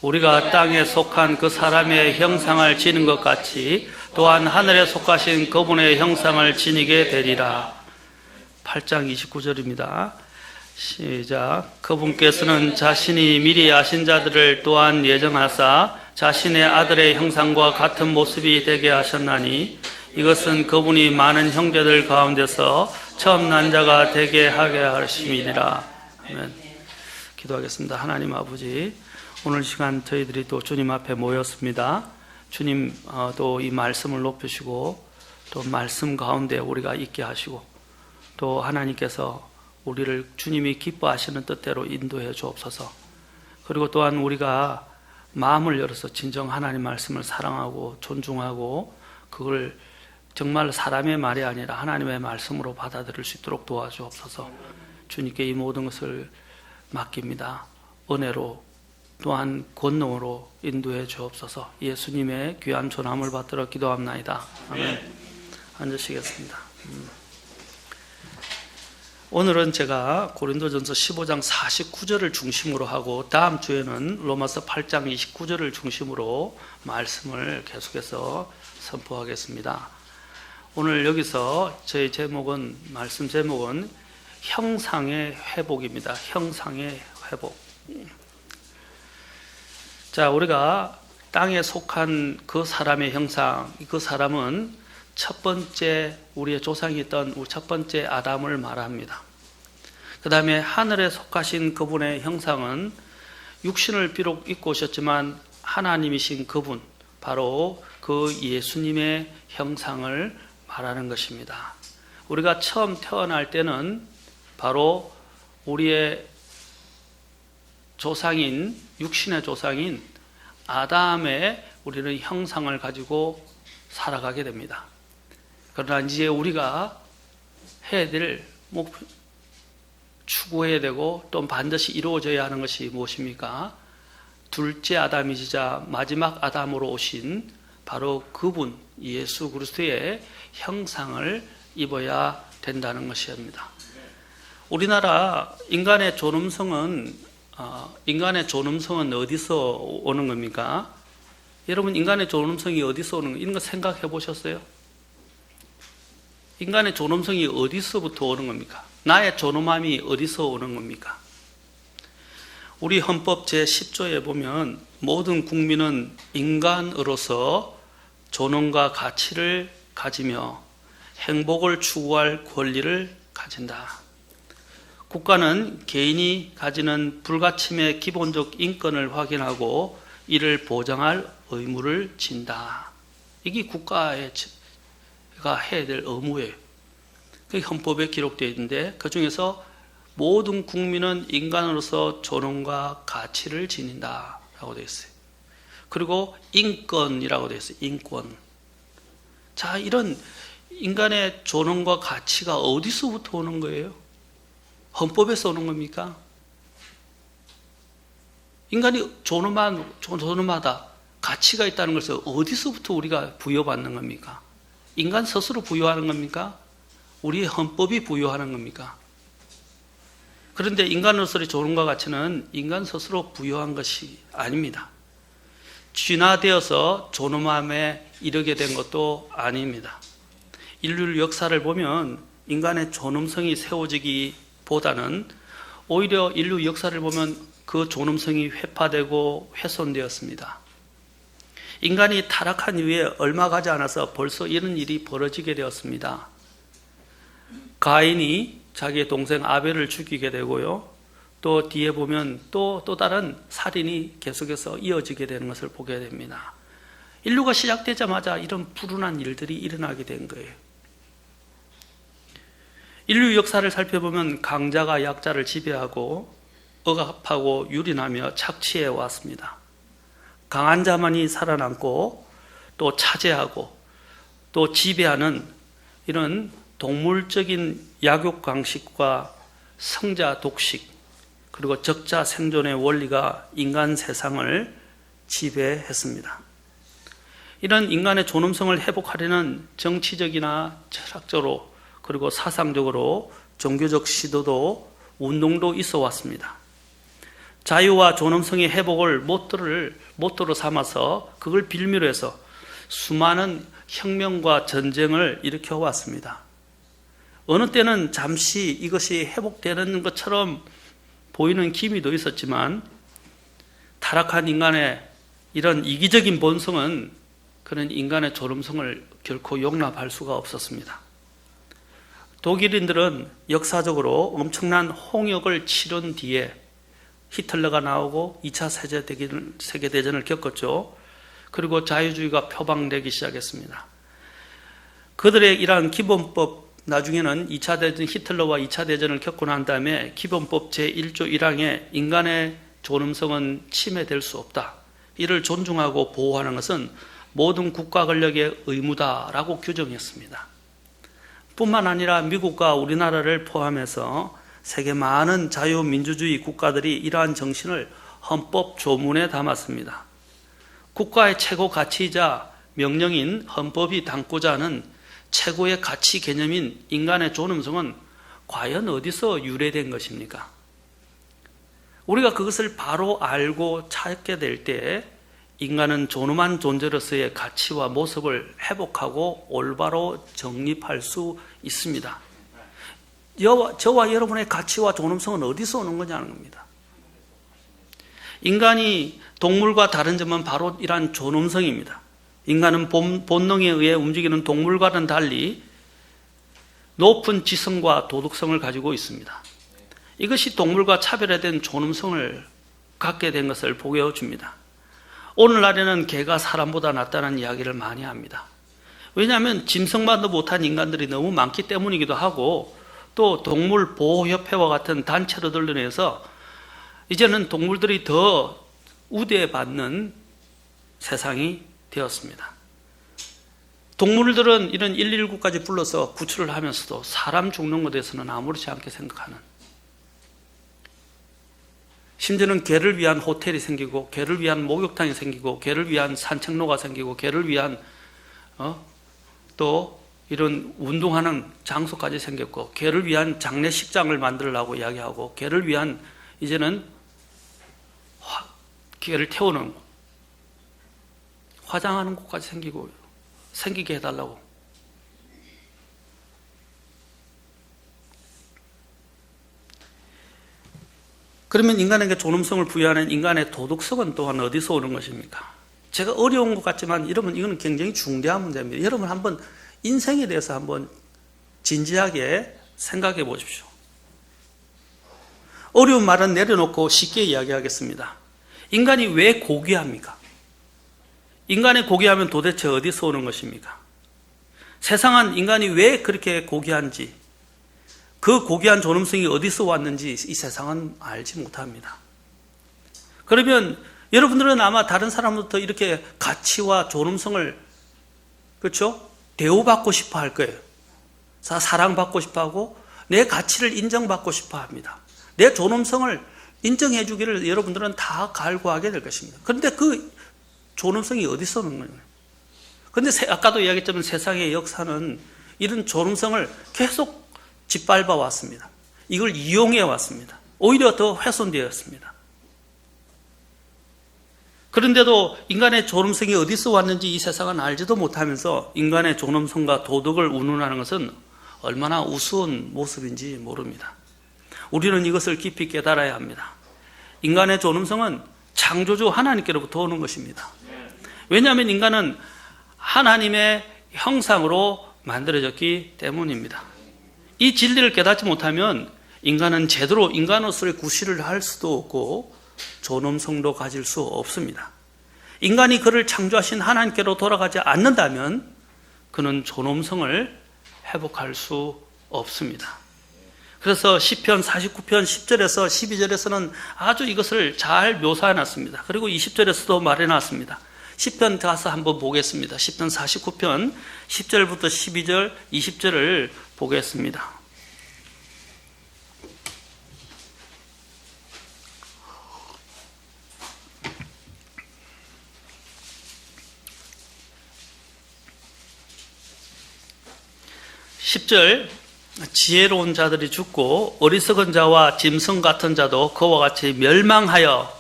우리가 땅에 속한 그 사람의 형상을 지닌 것 같이 또한 하늘에 속하신 그분의 형상을 지니게 되리라. 8장 29절입니다. 시작. 그분께서는 자신이 미리 아신 자들을 또한 예정하사 자신의 아들의 형상과 같은 모습이 되게 하셨나니 이것은 그분이 많은 형제들 가운데서 처음 난 자가 되게 하게 하심이니라. 아멘. 기도하겠습니다. 하나님 아버지, 오늘 시간 저희들이 또 주님 앞에 모였습니다. 주님 또 이 말씀을 높이시고 또 말씀 가운데 우리가 있게 하시고 또 하나님께서 우리를 주님이 기뻐하시는 뜻대로 인도해 주옵소서. 그리고 또한 우리가 마음을 열어서 진정 하나님 말씀을 사랑하고 존중하고 그걸 정말 사람의 말이 아니라 하나님의 말씀으로 받아들일 수 있도록 도와주옵소서. 주님께 이 모든 것을 맡깁니다. 은혜로 또한 권능으로 인도해 주옵소서. 예수님의 귀한 존함을 받들어 기도합나이다. 아멘. 앉으시겠습니다. 오늘은 제가 고린도전서 15장 49절을 중심으로 하고 다음 주에는 로마서 8장 29절을 중심으로 말씀을 계속해서 선포하겠습니다. 오늘 여기서 저희 제목은, 말씀 제목은 형상의 회복입니다. 형상의 회복. 자, 우리가 땅에 속한 그 사람의 형상, 그 사람은 첫 번째 우리의 조상이 있던 우리 첫 번째 아담을 말합니다. 그 다음에 하늘에 속하신 그분의 형상은 육신을 비록 입고 오셨지만 하나님이신 그분, 바로 그 예수님의 형상을 말하는 것입니다. 우리가 처음 태어날 때는 바로 우리의 조상인, 육신의 조상인 아담의 우리는 형상을 가지고 살아가게 됩니다. 그러나 이제 우리가 해야 될 목표, 추구해야 되고 또 반드시 이루어져야 하는 것이 무엇입니까? 둘째 아담이시자 마지막 아담으로 오신 바로 그분 예수 그리스도의 형상을 입어야 된다는 것입니다. 우리나라 인간의 존엄성은 어디서 오는 겁니까? 여러분, 인간의 존엄성이 어디서 오는 거, 이런 거 생각해 보셨어요? 인간의 존엄성이 어디서부터 오는 겁니까? 나의 존엄함이 어디서 오는 겁니까? 우리 헌법 제10조에 보면 모든 국민은 인간으로서 존엄과 가치를 가지며 행복을 추구할 권리를 가진다. 국가는 개인이 가지는 불가침의 기본적 인권을 확인하고 이를 보장할 의무를 진다. 이게 국가가 해야 될 의무예요. 그게 헌법에 기록되어 있는데 그 중에서 모든 국민은 인간으로서 존엄과 가치를 지닌다 라고 되어 있어요. 그리고 인권이라고 되어 있어요. 인권. 자, 이런 인간의 존엄과 가치가 어디서부터 오는 거예요? 헌법에서 오는 겁니까? 인간이 존엄하다, 가치가 있다는 것을 어디서부터 우리가 부여받는 겁니까? 인간 스스로 부여하는 겁니까? 우리의 헌법이 부여하는 겁니까? 그런데 인간으로서의 존엄과 가치는 인간 스스로 부여한 것이 아닙니다. 진화되어서 존엄함에 이르게 된 것도 아닙니다. 인류 역사를 보면 인간의 존엄성이 세워지기보다는 오히려 인류 역사를 보면 그 존엄성이 회파되고 훼손되었습니다. 인간이 타락한 이후에 얼마 가지 않아서 벌써 이런 일이 벌어지게 되었습니다. 가인이 자기의 동생 아벨을 죽이게 되고요. 또 뒤에 보면 또 다른 살인이 계속해서 이어지게 되는 것을 보게 됩니다. 인류가 시작되자마자 이런 불운한 일들이 일어나게 된 거예요. 인류 역사를 살펴보면 강자가 약자를 지배하고 억압하고 유린하며 착취해 왔습니다. 강한 자만이 살아남고 또 차지하고 또 지배하는 이런 동물적인 약육 방식과 성자 독식 그리고 적자 생존의 원리가 인간 세상을 지배했습니다. 이런 인간의 존엄성을 회복하려는 정치적이나 철학적으로 그리고 사상적으로 종교적 시도도 운동도 있어 왔습니다. 자유와 존엄성의 회복을 모토로 삼아서 그걸 빌미로 해서 수많은 혁명과 전쟁을 일으켜 왔습니다. 어느 때는 잠시 이것이 회복되는 것처럼 보이는 기미도 있었지만 타락한 인간의 이런 이기적인 본성은 그런 인간의 존엄성을 결코 용납할 수가 없었습니다. 독일인들은 역사적으로 엄청난 홍역을 치른 뒤에 히틀러가 나오고 2차 세계대전을 겪었죠. 그리고 자유주의가 표방되기 시작했습니다. 그들의 이러한 기본법, 나중에는 2차 대전, 히틀러와 2차 대전을 겪고 난 다음에 기본법 제1조 1항에 인간의 존엄성은 침해될 수 없다. 이를 존중하고 보호하는 것은 모든 국가 권력의 의무다라고 규정했습니다. 뿐만 아니라 미국과 우리나라를 포함해서 세계 많은 자유민주주의 국가들이 이러한 정신을 헌법 조문에 담았습니다. 국가의 최고 가치이자 명령인 헌법이 담고자 하는 최고의 가치 개념인 인간의 존엄성은 과연 어디서 유래된 것입니까? 우리가 그것을 바로 알고 찾게 될 때 인간은 존엄한 존재로서의 가치와 모습을 회복하고 올바로 정립할 수 있습니다. 저와 여러분의 가치와 존엄성은 어디서 오는 거냐는 겁니다. 인간이 동물과 다른 점은 바로 이러한 존엄성입니다. 인간은 본능에 의해 움직이는 동물과는 달리 높은 지성과 도덕성을 가지고 있습니다. 이것이 동물과 차별화된 존엄성을 갖게 된 것을 보여줍니다. 오늘날에는 개가 사람보다 낫다는 이야기를 많이 합니다. 왜냐하면 짐승만도 못한 인간들이 너무 많기 때문이기도 하고 또 동물보호협회와 같은 단체를 인해서 이제는 동물들이 더 우대받는 세상이 되었습니다. 동물들은 이런 119까지 불러서 구출을 하면서도 사람 죽는 것에 대해서는 아무렇지 않게 생각하는, 심지어는 개를 위한 호텔이 생기고 개를 위한 목욕탕이 생기고 개를 위한 산책로가 생기고 개를 위한 또 이런 운동하는 장소까지 생겼고 개를 위한 장례식장을 만들려고 이야기하고 개를 위한 이제는 개를 태우는 화장하는 곳까지 생기게 해달라고. 그러면 인간에게 존엄성을 부여하는 인간의 도덕성은 또한 어디서 오는 것입니까? 제가 어려운 것 같지만 여러분 이거는 굉장히 중대한 문제입니다. 여러분 한번 인생에 대해서 한번 진지하게 생각해 보십시오. 어려운 말은 내려놓고 쉽게 이야기하겠습니다. 인간이 왜 고귀합니까? 인간의 고귀함은 도대체 어디서 오는 것입니까? 세상은 인간이 왜 그렇게 고귀한지, 그 고귀한 존엄성이 어디서 왔는지 이 세상은 알지 못합니다. 그러면 여러분들은 아마 다른 사람부터 이렇게 가치와 존엄성을, 그렇죠? 대우받고 싶어 할 거예요. 사랑받고 싶어 하고 내 가치를 인정받고 싶어 합니다. 내 존엄성을 인정해 주기를 여러분들은 다 갈구하게 될 것입니다. 그런데 그 존엄성이 어디서 오는 거예요? 그런데 아까도 이야기했지만 세상의 역사는 이런 존엄성을 계속 짓밟아 왔습니다. 이걸 이용해 왔습니다. 오히려 더 훼손되었습니다. 그런데도 인간의 존엄성이 어디서 왔는지 이 세상은 알지도 못하면서 인간의 존엄성과 도덕을 운운하는 것은 얼마나 우스운 모습인지 모릅니다. 우리는 이것을 깊이 깨달아야 합니다. 인간의 존엄성은 창조주 하나님께로부터 오는 것입니다. 왜냐하면 인간은 하나님의 형상으로 만들어졌기 때문입니다. 이 진리를 깨닫지 못하면 인간은 제대로 인간으로서의 구실을 할 수도 없고 존엄성도 가질 수 없습니다. 인간이 그를 창조하신 하나님께로 돌아가지 않는다면 그는 존엄성을 회복할 수 없습니다. 그래서 시편 49편 10절에서 12절에서는 아주 이것을 잘 묘사해 놨습니다. 그리고 20절에서도 말해 놨습니다. 시편 가서 한번 보겠습니다. 시편 49편 10절부터 12절 20절을 보겠습니다. (10절) 지혜로운 자들이 죽고 어리석은 자와 짐승 같은 자도 그와 같이 멸망하여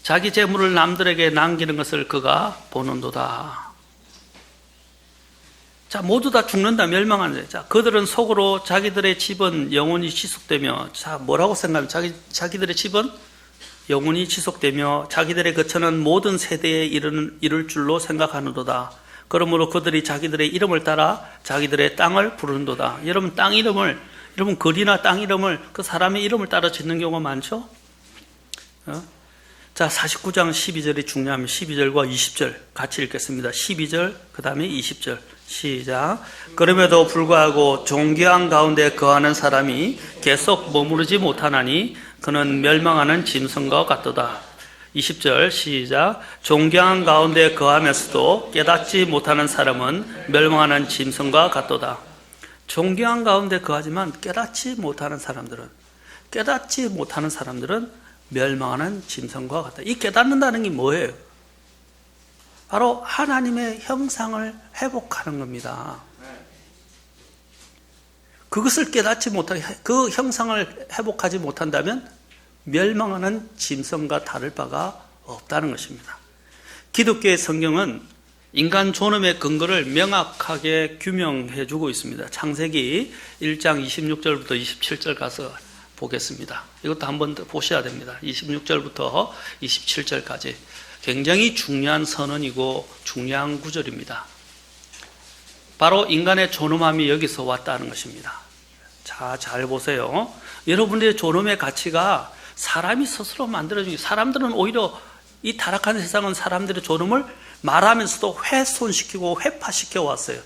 자기 재물을 남들에게 남기는 것을 그가 보는도다. 자, 모두 다 죽는다, 멸망하는 자. 그들은 속으로 자기들의 집은 영원히 지속되며, 자, 뭐라고 생각하면 자기들의 집은 영원히 지속되며 자기들의 거처는 모든 세대에 이를 줄로 생각하는도다. 그러므로 그들이 자기들의 이름을 따라 자기들의 땅을 부르는도다. 여러분, 땅 이름을, 여러분, 거리나 땅 이름을 그 사람의 이름을 따라 짓는 경우가 많죠? 자, 49장 12절이 중요하면 12절과 20절 같이 읽겠습니다. 12절, 그 다음에 20절. 시작. 그럼에도 불구하고 존귀한 가운데 거하는 사람이 계속 머무르지 못하나니 그는 멸망하는 짐승과 같도다. 20절 시작. 존귀한 가운데 거하면서도 깨닫지 못하는 사람은 멸망하는 짐승과 같도다. 존귀한 가운데 거하지만 깨닫지 못하는 사람들은 멸망하는 짐승과 같다. 이 깨닫는다는 게 뭐예요? 바로 하나님의 형상을 회복하는 겁니다. 그것을 깨닫지 못하게, 그 형상을 회복하지 못한다면 멸망하는 짐승과 다를 바가 없다는 것입니다. 기독교의 성경은 인간 존엄의 근거를 명확하게 규명해 주고 있습니다. 창세기 1장 26절부터 27절 가서 보겠습니다. 이것도 한번 더 보셔야 됩니다. 26절부터 27절까지 굉장히 중요한 선언이고 중요한 구절입니다. 바로 인간의 존엄함이 여기서 왔다는 것입니다. 자, 잘 보세요. 여러분들의 존엄의 가치가 사람이 스스로 만들어준 게, 사람들은 오히려 이 타락한 세상은 사람들의 존엄을 말하면서도 훼손시키고 회파시켜 왔어요.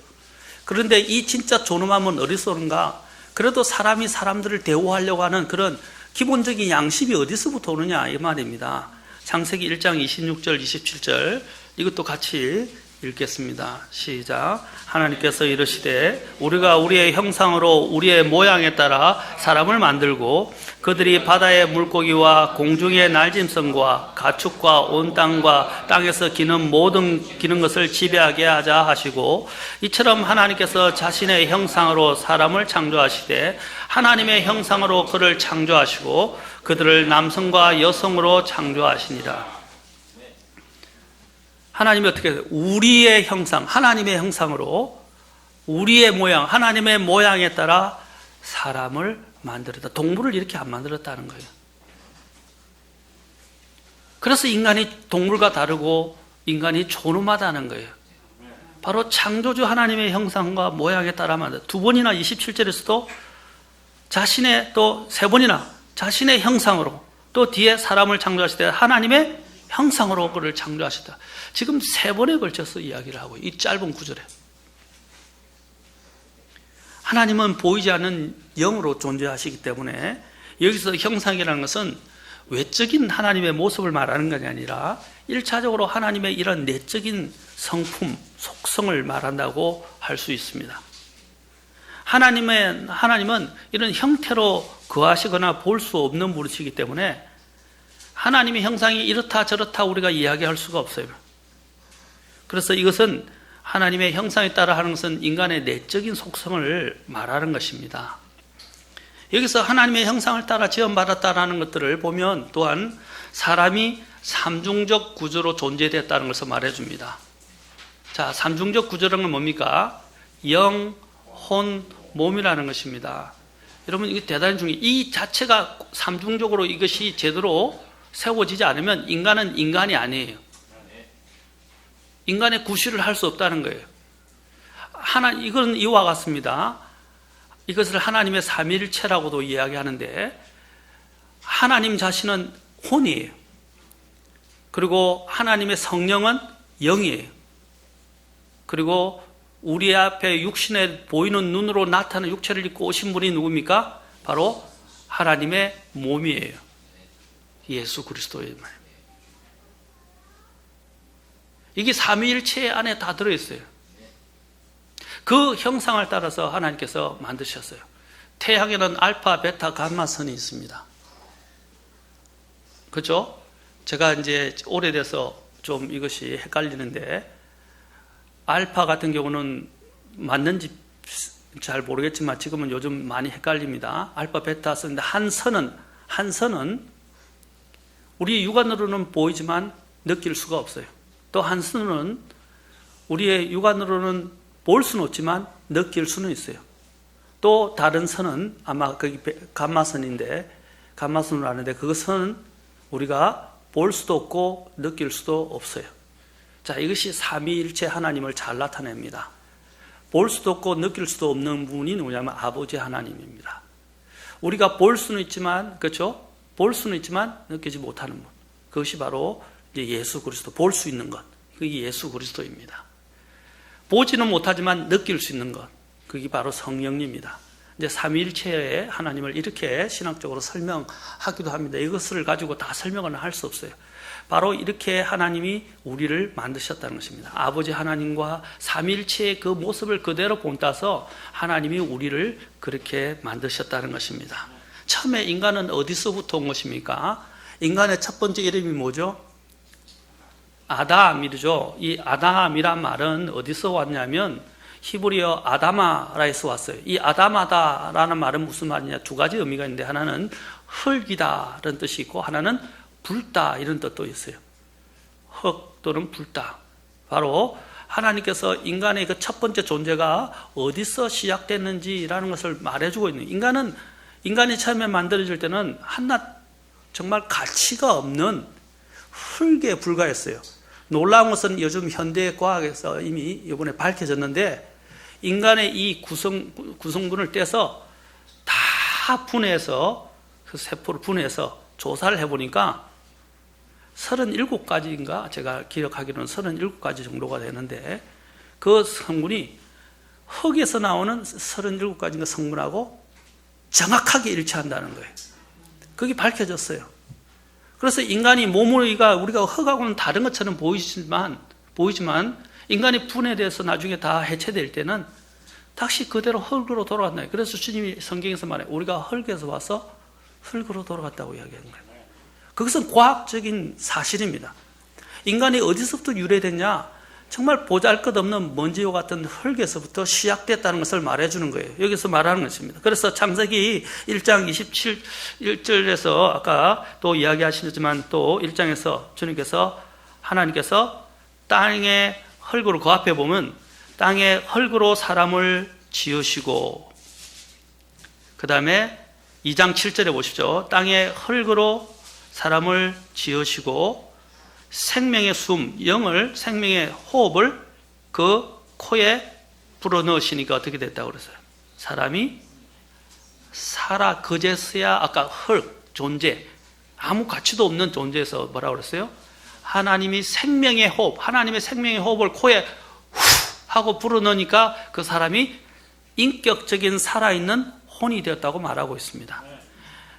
그런데 이 진짜 존엄함은 어디서 오는가? 그래도 사람이 사람들을 대우하려고 하는 그런 기본적인 양심이 어디서부터 오느냐, 이 말입니다. 창세기 1장 26절 27절 이것도 같이 읽겠습니다. 시작. 하나님께서 이르시되 우리가 우리의 형상으로 우리의 모양에 따라 사람을 만들고 그들이 바다의 물고기와 공중의 날짐승과 가축과 온 땅과 땅에서 기는 모든 기는 것을 지배하게 하자 하시고, 이처럼 하나님께서 자신의 형상으로 사람을 창조하시되 하나님의 형상으로 그를 창조하시고 그들을 남성과 여성으로 창조하시니라. 하나님이 어떻게 해요? 우리의 형상, 하나님의 형상으로 우리의 모양, 하나님의 모양에 따라 사람을 만들었다. 동물을 이렇게 안 만들었다는 거예요. 그래서 인간이 동물과 다르고 인간이 존엄하다는 거예요. 바로 창조주 하나님의 형상과 모양에 따라 만들었다. 두 번이나 27절에서도 자신의, 또 세 번이나 자신의 형상으로, 또 뒤에 사람을 창조하실 때 하나님의 형상으로 그를 창조하셨다. 지금 세 번에 걸쳐서 이야기를 하고, 이 짧은 구절에. 하나님은 보이지 않는 영으로 존재하시기 때문에 여기서 형상이라는 것은 외적인 하나님의 모습을 말하는 것이 아니라 1차적으로 하나님의 이런 내적인 성품, 속성을 말한다고 할 수 있습니다. 하나님은 이런 형태로 거하시거나 볼 수 없는 분이시기 때문에 하나님의 형상이 이렇다 저렇다 우리가 이야기할 수가 없어요. 그래서 이것은 하나님의 형상에 따라 하는 것은 인간의 내적인 속성을 말하는 것입니다. 여기서 하나님의 형상을 따라 지음받았다라는 것들을 보면 또한 사람이 삼중적 구조로 존재되었다는 것을 말해줍니다. 자, 삼중적 구조라는 건 뭡니까? 영, 혼, 몸이라는 것입니다. 여러분, 이게 대단히 중요해요. 이 자체가 삼중적으로 이것이 제대로 세워지지 않으면 인간은 인간이 아니에요. 인간의 구실을 할 수 없다는 거예요. 이건 이와 같습니다. 이것을 하나님의 삼위일체라고도 이야기하는데, 하나님 자신은 혼이에요. 그리고 하나님의 성령은 영이에요. 그리고 우리 앞에 육신에 보이는 눈으로 나타나는 육체를 입고 오신 분이 누굽니까? 바로 하나님의 몸이에요. 예수 그리스도의 말입니다. 이게 삼위일체 안에 다 들어있어요. 그 형상을 따라서 하나님께서 만드셨어요. 태양에는 알파, 베타, 감마선이 있습니다. 그렇죠? 제가 이제 오래돼서 좀 이것이 헷갈리는데, 알파 같은 경우는 맞는지 잘 모르겠지만 지금은 요즘 많이 헷갈립니다. 알파, 베타 쓰는데 한 선은 우리 육안으로는 보이지만 느낄 수가 없어요. 또 한 선은 우리의 육안으로는 볼 수는 없지만 느낄 수는 있어요. 또 다른 선은 아마 거기 감마선인데 감마선으로 아는데 그것은 우리가 볼 수도 없고 느낄 수도 없어요. 자, 이것이 삼위일체 하나님을 잘 나타냅니다. 볼 수도 없고 느낄 수도 없는 분이 누구냐면 아버지 하나님입니다. 우리가 볼 수는 있지만, 그렇죠? 볼 수는 있지만 느끼지 못하는 분. 그것이 바로 이제 예수 그리스도, 볼 수 있는 것. 그게 예수 그리스도입니다. 보지는 못하지만 느낄 수 있는 것. 그게 바로 성령님입니다. 이제 삼위일체의 하나님을 이렇게 신학적으로 설명하기도 합니다. 이것을 가지고 다 설명을 할 수 없어요. 바로 이렇게 하나님이 우리를 만드셨다는 것입니다. 아버지 하나님과 삼위일체의 그 모습을 그대로 본따서 하나님이 우리를 그렇게 만드셨다는 것입니다. 처음에 인간은 어디서부터 온 것입니까? 인간의 첫 번째 이름이 뭐죠? 아담이죠. 이 아담이란 말은 어디서 왔냐면 히브리어 아다마라에서 왔어요. 이 아다마다라는 말은 무슨 말이냐? 두 가지 의미가 있는데 하나는 흙이다 이런 뜻이 있고 하나는 불다 이런 뜻도 있어요. 흙 또는 불다. 바로 하나님께서 인간의 그 첫 번째 존재가 어디서 시작됐는지라는 것을 말해주고 있는. 인간이 처음에 만들어질 때는 한낱 정말 가치가 없는 흙에 불과했어요. 놀라운 것은 요즘 현대 과학에서 이미 이번에 밝혀졌는데 인간의 이 구성분을 떼서 다 분해해서 그 세포를 분해해서 조사를 해보니까 37가지인가 제가 기억하기로는 37가지 정도가 되는데 그 성분이 흙에서 나오는 37가지인가 성분하고 정확하게 일치한다는 거예요. 그게 밝혀졌어요. 그래서 인간이 우리가 흙하고는 다른 것처럼 보이지만 인간이 분해돼서 나중에 다 해체될 때는 다시 그대로 흙으로 돌아간다. 그래서 주님이 성경에서 말해 우리가 흙에서 와서 흙으로 돌아갔다고 이야기하는 거예요. 그것은 과학적인 사실입니다. 인간이 어디서부터 유래됐냐? 정말 보잘것없는 먼지와 같은 흙에서부터 시작됐다는 것을 말해주는 거예요. 여기서 말하는 것입니다. 그래서 창세기 1장 27절에서 아까 또 이야기하시지만 또 1장에서 하나님께서 땅의 흙으로 그 앞에 보면 땅의 흙으로 사람을 지으시고 그 다음에 2장 7절에 보십시오. 땅의 흙으로 사람을 지으시고 생명의 숨, 생명의 호흡을 그 코에 불어넣으시니까 어떻게 됐다고 그랬어요? 사람이 살아 그제서야 아까 존재, 아무 가치도 없는 존재에서 뭐라고 그랬어요? 하나님의 생명의 호흡을 코에 후 하고 불어넣으니까 그 사람이 인격적인 살아있는 혼이 되었다고 말하고 있습니다.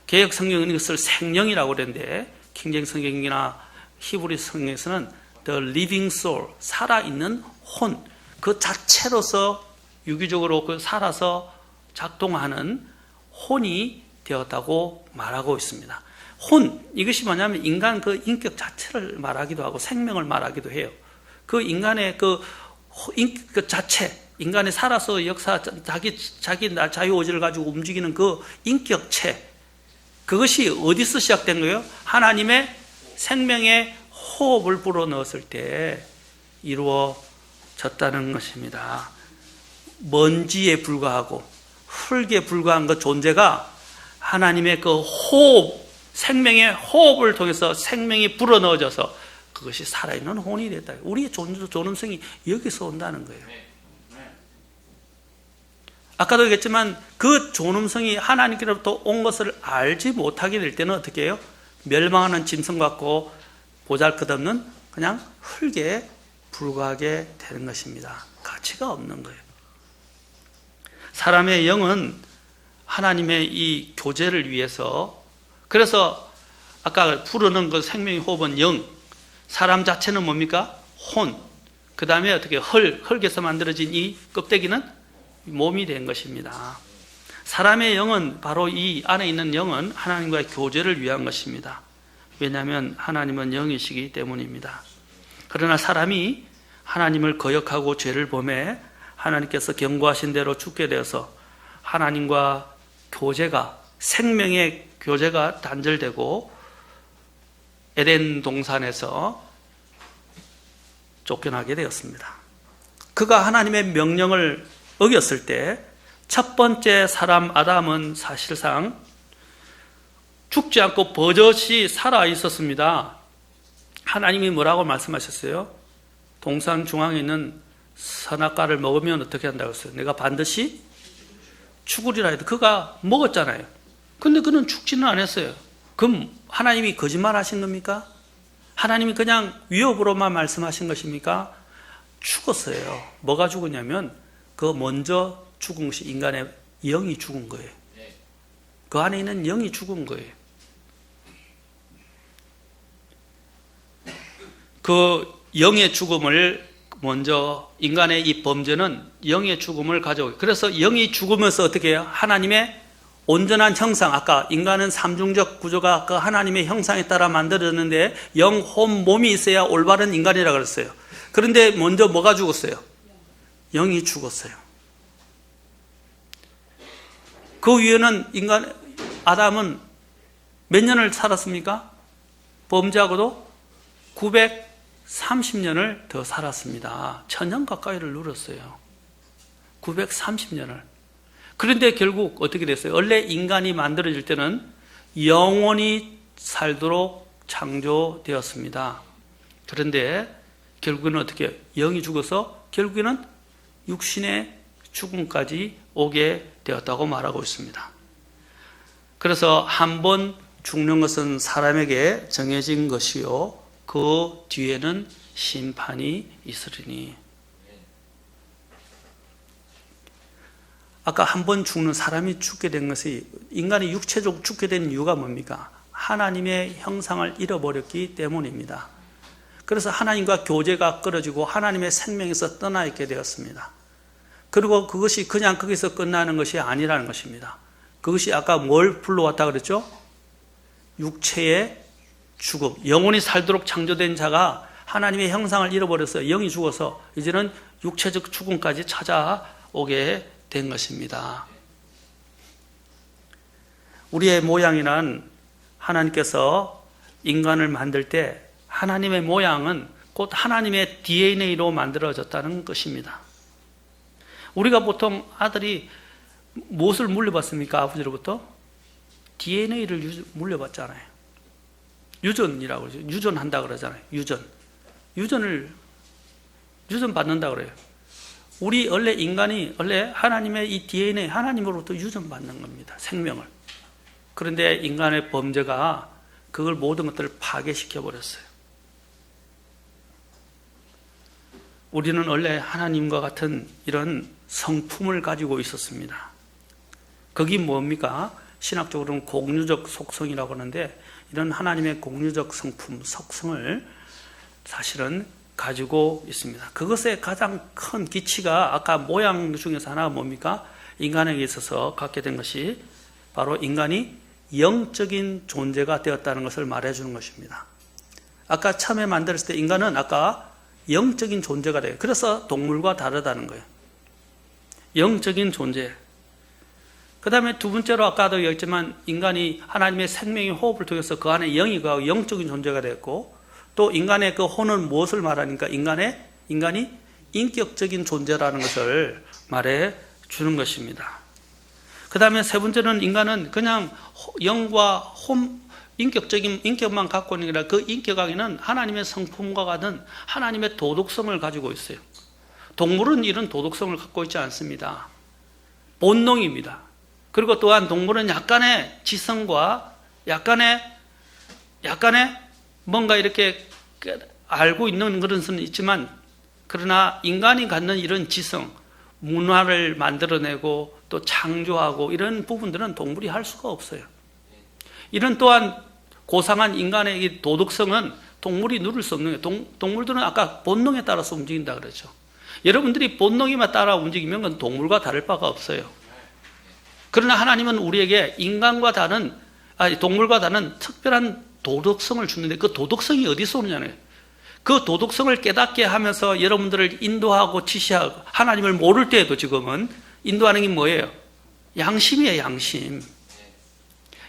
개역 성경은 이것을 생령이라고 그러는데 킹제임 성경이나 히브리 성경에서는 the living soul, 살아있는 혼, 그 자체로서 유기적으로 그 살아서 작동하는 혼이 되었다고 말하고 있습니다. 혼, 이것이 뭐냐면 인간 그 인격 자체를 말하기도 하고 생명을 말하기도 해요. 그 인간의 그 자체, 인간이 살아서 자기 자유의지를 가지고 움직이는 그 인격체, 그것이 어디서 시작된 거예요? 하나님의 생명의 호흡을 불어넣었을 때 이루어졌다는 것입니다. 먼지에 불과하고 흙에 불과한 그 존재가 하나님의 그 호흡, 생명의 호흡을 통해서 생명이 불어넣어져서 그것이 살아있는 혼이 됐다. 우리의 존엄성이 여기서 온다는 거예요. 아까도 얘기했지만 그 존엄성이 하나님께로부터 온 것을 알지 못하게 될 때는 어떻게 해요? 멸망하는 짐승 같고 보잘것없는 그냥 흙에 불과하게 되는 것입니다. 가치가 없는 거예요. 사람의 영은 하나님의 이 교제를 위해서, 그래서 아까 부르는 그 생명의 호흡은 영, 사람 자체는 뭡니까? 혼, 그 다음에 어떻게 흙에서 만들어진 이 껍데기는 몸이 된 것입니다. 사람의 영은, 바로 이 안에 있는 영은 하나님과의 교제를 위한 것입니다. 왜냐하면 하나님은 영이시기 때문입니다. 그러나 사람이 하나님을 거역하고 죄를 범해 하나님께서 경고하신 대로 죽게 되어서 하나님과 교제가, 생명의 교제가 단절되고 에덴 동산에서 쫓겨나게 되었습니다. 그가 하나님의 명령을 어겼을 때 첫 번째 사람 아담은 사실상 죽지 않고 버젓이 살아 있었습니다. 하나님이 뭐라고 말씀하셨어요? 동산 중앙에 있는 선악과를 먹으면 어떻게 한다고 했어요? 내가 반드시 죽으리라 해도 그가 먹었잖아요. 근데 그는 죽지는 않았어요. 그럼 하나님이 거짓말 하신 겁니까? 하나님이 그냥 위협으로만 말씀하신 것입니까? 죽었어요. 뭐가 죽었냐면 그 먼저 죽은 것이 인간의 영이 죽은 거예요. 그 안에 있는 영이 죽은 거예요. 그 영의 죽음을 먼저, 인간의 이 범죄는 영의 죽음을 가져오고, 그래서 영이 죽으면서 어떻게 해요? 하나님의 온전한 형상, 아까 인간은 삼중적 구조가 그 하나님의 형상에 따라 만들어졌는데 영, 혼, 몸이 있어야 올바른 인간이라 그랬어요. 그런데 먼저 뭐가 죽었어요? 영이 죽었어요. 그 위에는 아담은 몇 년을 살았습니까? 범죄하고도 930년을 더 살았습니다. 1000년 가까이를 누렸어요. 930년을. 그런데 결국 어떻게 됐어요? 원래 인간이 만들어질 때는 영원히 살도록 창조되었습니다. 그런데 결국에는 어떻게? 영이 죽어서 결국에는 육신의 죽음까지 오게 되었다고 말하고 있습니다. 그래서 한 번 죽는 것은 사람에게 정해진 것이요, 그 뒤에는 심판이 있으리니. 아까 한 번 죽는 사람이 죽게 된 것이, 인간이 육체적으로 죽게 된 이유가 뭡니까? 하나님의 형상을 잃어버렸기 때문입니다. 그래서 하나님과 교제가 끊어지고 하나님의 생명에서 떠나 있게 되었습니다. 그리고 그것이 그냥 거기서 끝나는 것이 아니라는 것입니다. 그것이 아까 뭘 불러왔다 그랬죠? 육체의 죽음, 영원히 살도록 창조된 자가 하나님의 형상을 잃어버려서 영이 죽어서 이제는 육체적 죽음까지 찾아오게 된 것입니다. 우리의 모양이란, 하나님께서 인간을 만들 때 하나님의 모양은 곧 하나님의 DNA로 만들어졌다는 것입니다. 우리가 보통 아들이 무엇을 물려받습니까? 아버지로부터? DNA를 물려받잖아요. 유전이라고 그러죠. 유전한다 그러잖아요. 유전을 받는다 그래요. 우리 원래 인간이 원래 하나님의 이 DNA, 하나님으로부터 유전받는 겁니다. 생명을. 그런데 인간의 범죄가 그걸 모든 것들을 파괴시켜 버렸어요. 우리는 원래 하나님과 같은 이런 성품을 가지고 있었습니다. 그게 뭡니까? 신학적으로는 공유적 속성이라고 하는데, 이런 하나님의 공유적 성품, 속성을 사실은 가지고 있습니다. 그것의 가장 큰 기치가 아까 모양 중에서 하나가 뭡니까? 인간에게 있어서 갖게 된 것이 바로 인간이 영적인 존재가 되었다는 것을 말해주는 것입니다. 아까 처음에 만들었을 때 인간은 아까 영적인 존재가 돼요. 그래서 동물과 다르다는 거예요. 영적인 존재. 그 다음에 두 번째로 아까도 얘기했지만 인간이 하나님의 생명의 호흡을 통해서 그 안에 영이 가고 영적인 존재가 됐고, 또 인간의 그 혼은 무엇을 말하니까 인간이 인격적인 존재라는 것을 말해 주는 것입니다. 그 다음에 세 번째는 인간은 그냥 영과 인격적인 인격만 갖고 있는 게 아니라 그 인격 안에는 하나님의 성품과 같은 하나님의 도덕성을 가지고 있어요. 동물은 이런 도덕성을 갖고 있지 않습니다. 본능입니다. 그리고 또한 동물은 약간의 지성과 약간의 뭔가 이렇게 알고 있는 그런 것은 있지만, 그러나 인간이 갖는 이런 지성, 문화를 만들어내고 또 창조하고 이런 부분들은 동물이 할 수가 없어요. 이런 또한 고상한 인간의 이 도덕성은 동물이 누릴 수 없는 거예요. 동물들은 아까 본능에 따라서 움직인다 그러죠. 여러분들이 본능에만 따라 움직이면 그건 동물과 다를 바가 없어요. 그러나 하나님은 우리에게 동물과 다른 특별한 도덕성을 주는데, 그 도덕성이 어디서 오느냐는 거예요. 그 도덕성을 깨닫게 하면서 여러분들을 인도하고 지시하고 하나님을 모를 때에도 지금은 인도하는 게 뭐예요? 양심이에요, 양심.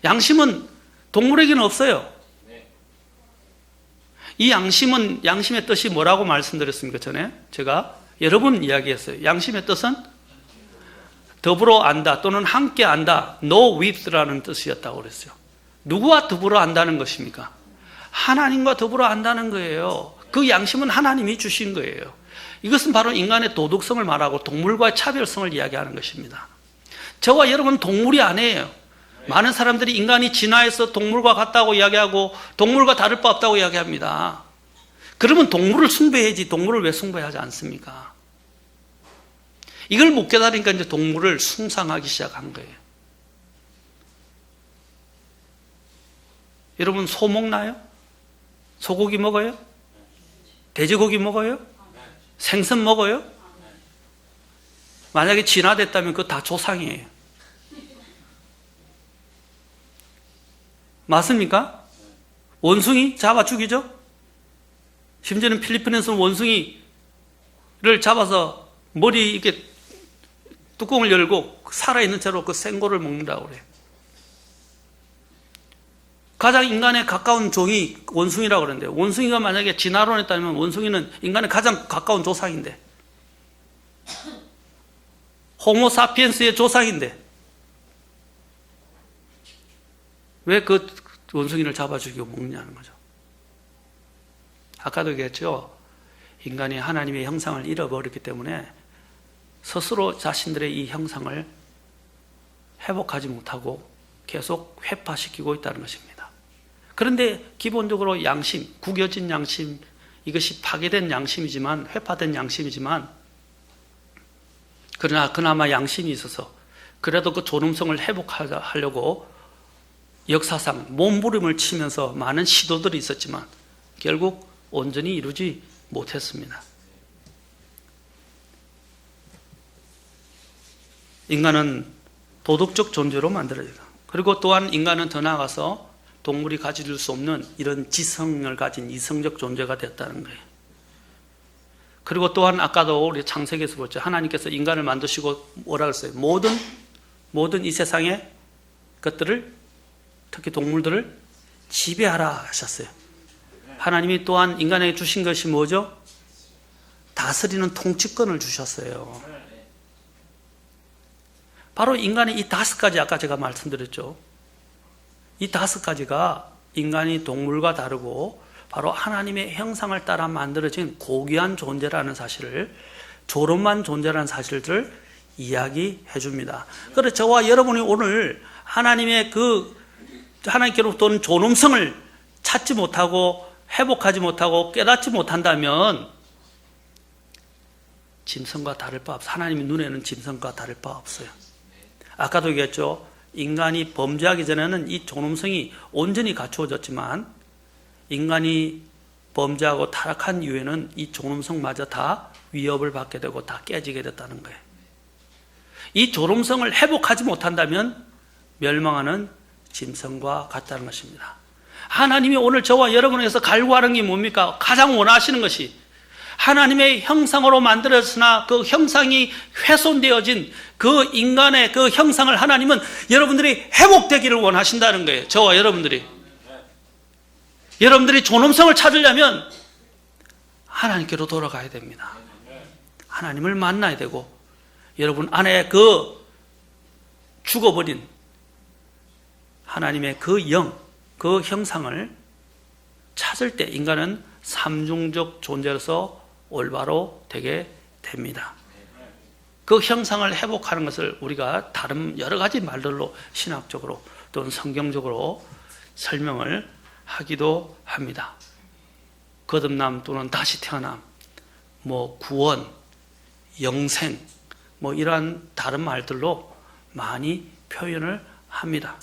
양심은 동물에게는 없어요. 이 양심은, 양심의 뜻이 뭐라고 말씀드렸습니까? 전에 제가 여러 번 이야기했어요. 양심의 뜻은 더불어 안다 또는 함께 안다, no with라는 뜻이었다고 그랬어요. 누구와 더불어 안다는 것입니까? 하나님과 더불어 안다는 거예요. 그 양심은 하나님이 주신 거예요. 이것은 바로 인간의 도덕성을 말하고 동물과의 차별성을 이야기하는 것입니다. 저와 여러분은 동물이 아니에요. 많은 사람들이 인간이 진화해서 동물과 같다고 이야기하고 동물과 다를 바 없다고 이야기합니다. 그러면 동물을 숭배해야지 동물을 왜 숭배하지 않습니까? 이걸 못 깨달으니까 이제 동물을 숭상하기 시작한 거예요. 여러분 소 먹나요? 소고기 먹어요? 돼지고기 먹어요? 생선 먹어요? 만약에 진화됐다면 그거 다 조상이에요. 맞습니까? 원숭이 잡아 죽이죠? 심지어는 필리핀에서는 원숭이를 잡아서 머리 이렇게 뚜껑을 열고 살아있는 채로 그 생고를 먹는다고 그래요. 가장 인간에 가까운 종이 원숭이라고 그러는데, 원숭이가 만약에 진화론에 따르면 원숭이는 인간에 가장 가까운 조상인데, 호모 사피엔스의 조상인데, 왜 그 원숭이를 잡아 죽이고 먹느냐는 거죠. 아까도 얘기했죠. 인간이 하나님의 형상을 잃어버렸기 때문에 스스로 자신들의 이 형상을 회복하지 못하고 계속 회파시키고 있다는 것입니다. 그런데 기본적으로 양심, 구겨진 양심, 이것이 파괴된 양심이지만, 회파된 양심이지만, 그러나 그나마 양심이 있어서 그래도 그 존엄성을 회복하려고 역사상 몸부림을 치면서 많은 시도들이 있었지만 결국 온전히 이루지 못했습니다. 인간은 도덕적 존재로 만들어져요. 그리고 또한 인간은 더 나아가서 동물이 가질 수 없는 이런 지성을 가진 이성적 존재가 됐다는 거예요. 그리고 또한 아까도 우리 창세기에서 보죠. 하나님께서 인간을 만드시고 뭐라 그랬어요? 모든 이 세상의 것들을, 특히 동물들을 지배하라 하셨어요. 하나님이 또한 인간에게 주신 것이 뭐죠? 다스리는 통치권을 주셨어요. 바로 인간의 이 5가지, 아까 제가 말씀드렸죠. 이 5가지가 인간이 동물과 다르고 바로 하나님의 형상을 따라 만들어진 고귀한 존재라는 사실을, 조름한 존재라는 사실들을 이야기해 줍니다. 그래서 저와 여러분이 오늘 하나님의 하나님께로부터 오는 존엄성을 찾지 못하고 회복하지 못하고 깨닫지 못한다면 짐승과 다를 바 없어요. 하나님의 눈에는 짐승과 다를 바 없어요. 아까도 얘기했죠. 인간이 범죄하기 전에는 이 존엄성이 온전히 갖추어졌지만 인간이 범죄하고 타락한 이후에는 이 존엄성마저 다 위협을 받게 되고 다 깨지게 됐다는 거예요. 이 존엄성을 회복하지 못한다면 멸망하는 짐승과 같다는 것입니다. 하나님이 오늘 저와 여러분에게서 갈구하는 게 뭡니까? 가장 원하시는 것이 하나님의 형상으로 만들어졌으나 그 형상이 훼손되어진 그 인간의 그 형상을 하나님은 여러분들이 회복되기를 원하신다는 거예요. 저와 여러분들이 존엄성을 찾으려면 하나님께로 돌아가야 됩니다. 하나님을 만나야 되고 여러분 안에 그 죽어버린 하나님의 그 영, 그 형상을 찾을 때 인간은 삼중적 존재로서 올바로 되게 됩니다. 그 형상을 회복하는 것을 우리가 다른 여러 가지 말들로 신학적으로 또는 성경적으로 설명을 하기도 합니다. 거듭남 또는 다시 태어남, 구원, 영생, 이러한 다른 말들로 많이 표현을 합니다.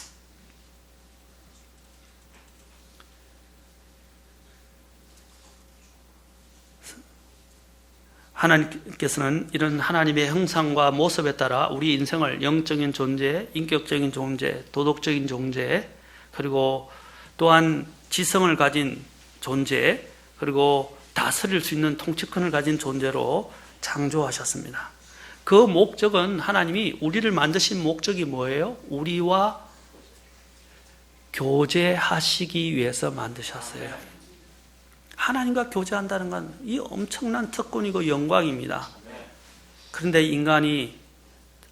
하나님께서는 이런 하나님의 형상과 모습에 따라 우리 인생을 영적인 존재, 인격적인 존재, 도덕적인 존재, 그리고 또한 지성을 가진 존재, 그리고 다스릴 수 있는 통치권을 가진 존재로 창조하셨습니다. 그 목적은 하나님이 우리를 만드신 목적이 뭐예요? 우리와 교제하시기 위해서 만드셨어요. 하나님과 교제한다는 건 이 엄청난 특권이고 영광입니다. 그런데 인간이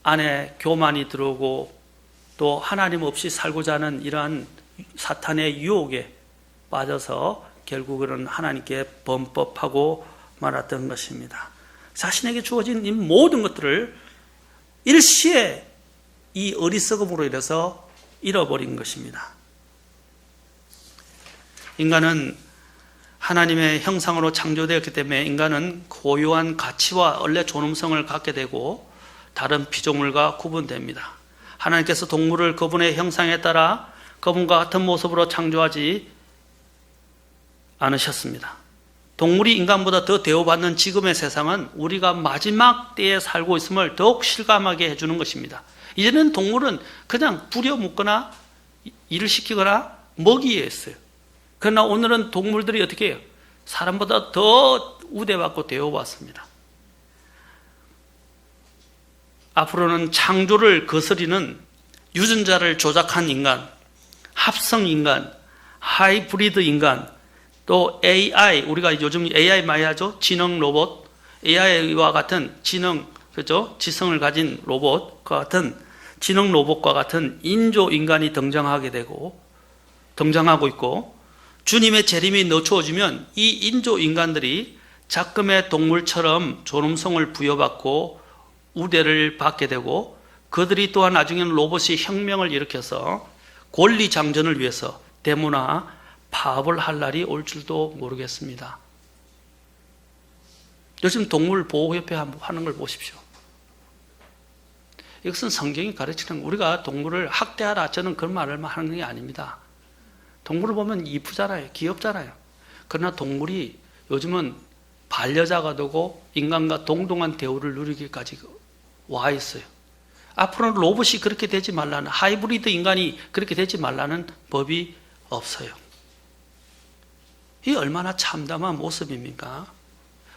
안에 교만이 들어오고 또 하나님 없이 살고자 하는 이러한 사탄의 유혹에 빠져서 결국은 하나님께 범법하고 말았던 것입니다. 자신에게 주어진 이 모든 것들을 일시에 이 어리석음으로 인해서 잃어버린 것입니다. 인간은 하나님의 형상으로 창조되었기 때문에 인간은 고유한 가치와 원래 존엄성을 갖게 되고 다른 피조물과 구분됩니다. 하나님께서 동물을 그분의 형상에 따라 그분과 같은 모습으로 창조하지 않으셨습니다. 동물이 인간보다 더 대우받는 지금의 세상은 우리가 마지막 때에 살고 있음을 더욱 실감하게 해주는 것입니다. 이제는 동물은 그냥 부려먹거나 일을 시키거나 먹이에 있어요. 그러나 오늘은 동물들이 어떻게 해요? 사람보다 더 우대받고 대우받습니다. 앞으로는 창조를 거스리는 유전자를 조작한 인간, 합성 인간, 하이브리드 인간, 또 AI, 우리가 요즘 AI 많이 하죠? 지능 로봇, AI와 같은 지능, 그렇죠? 지성을 가진 로봇과 같은 지능 로봇과 같은 인조 인간이 등장하고 있고, 주님의 재림이 늦추어지면 이 인조 인간들이 작금의 동물처럼 존엄성을 부여받고 우대를 받게 되고, 그들이 또한 나중에는 로봇이 혁명을 일으켜서 권리 장전을 위해서 데모나 파업을 할 날이 올 줄도 모르겠습니다. 요즘 동물보호협회 하는 걸 보십시오. 이것은 성경이 가르치는, 우리가 동물을 학대하라, 저는 그런 말을 하는 게 아닙니다. 동물을 보면 이쁘잖아요. 귀엽잖아요. 그러나 동물이 요즘은 반려자가 되고 인간과 동등한 대우를 누리기까지 와 있어요. 앞으로는 로봇이 그렇게 되지 말라는, 하이브리드 인간이 그렇게 되지 말라는 법이 없어요. 이게 얼마나 참담한 모습입니까?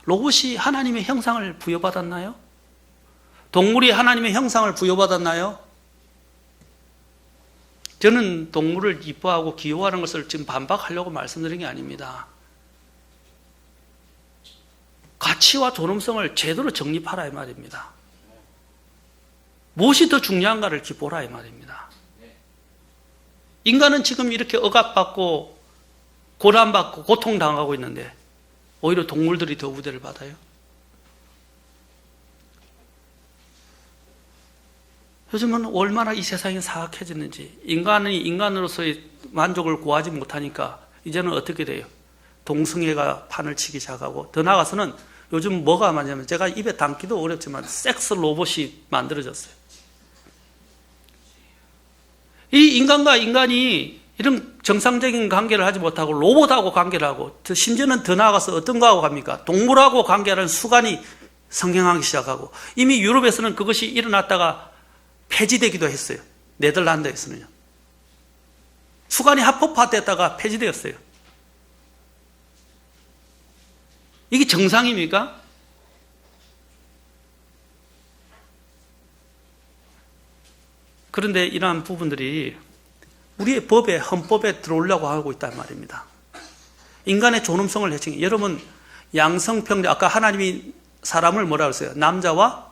로봇이 하나님의 형상을 부여받았나요? 동물이 하나님의 형상을 부여받았나요? 저는 동물을 이뻐하고 귀여워하는 것을 지금 반박하려고 말씀드린 게 아닙니다. 가치와 존엄성을 제대로 정립하라 이 말입니다. 무엇이 더 중요한가를 보라 이 말입니다. 인간은 지금 이렇게 억압받고 고난받고 고통당하고 있는데 오히려 동물들이 더 우대를 받아요. 요즘은 얼마나 이 세상이 사악해졌는지, 인간이 인간으로서의 만족을 구하지 못하니까 이제는 어떻게 돼요? 동성애가 판을 치기 시작하고, 더 나아가서는 요즘 뭐가 많냐면, 제가 입에 담기도 어렵지만 섹스 로봇이 만들어졌어요. 이 인간과 인간이 이런 정상적인 관계를 하지 못하고 로봇하고 관계를 하고, 심지어는 더 나아가서 어떤 거하고 갑니까? 동물하고 관계하는 수간이 성행하기 시작하고, 이미 유럽에서는 그것이 일어났다가 폐지되기도 했어요. 네덜란드에서는요. 수간이 합법화됐다가 폐지되었어요. 이게 정상입니까? 그런데 이러한 부분들이 우리의 법에, 헌법에 들어오려고 하고 있단 말입니다. 인간의 존엄성을 해치기. 여러분, 양성평등, 아까 하나님이 사람을 뭐라고 했어요? 남자와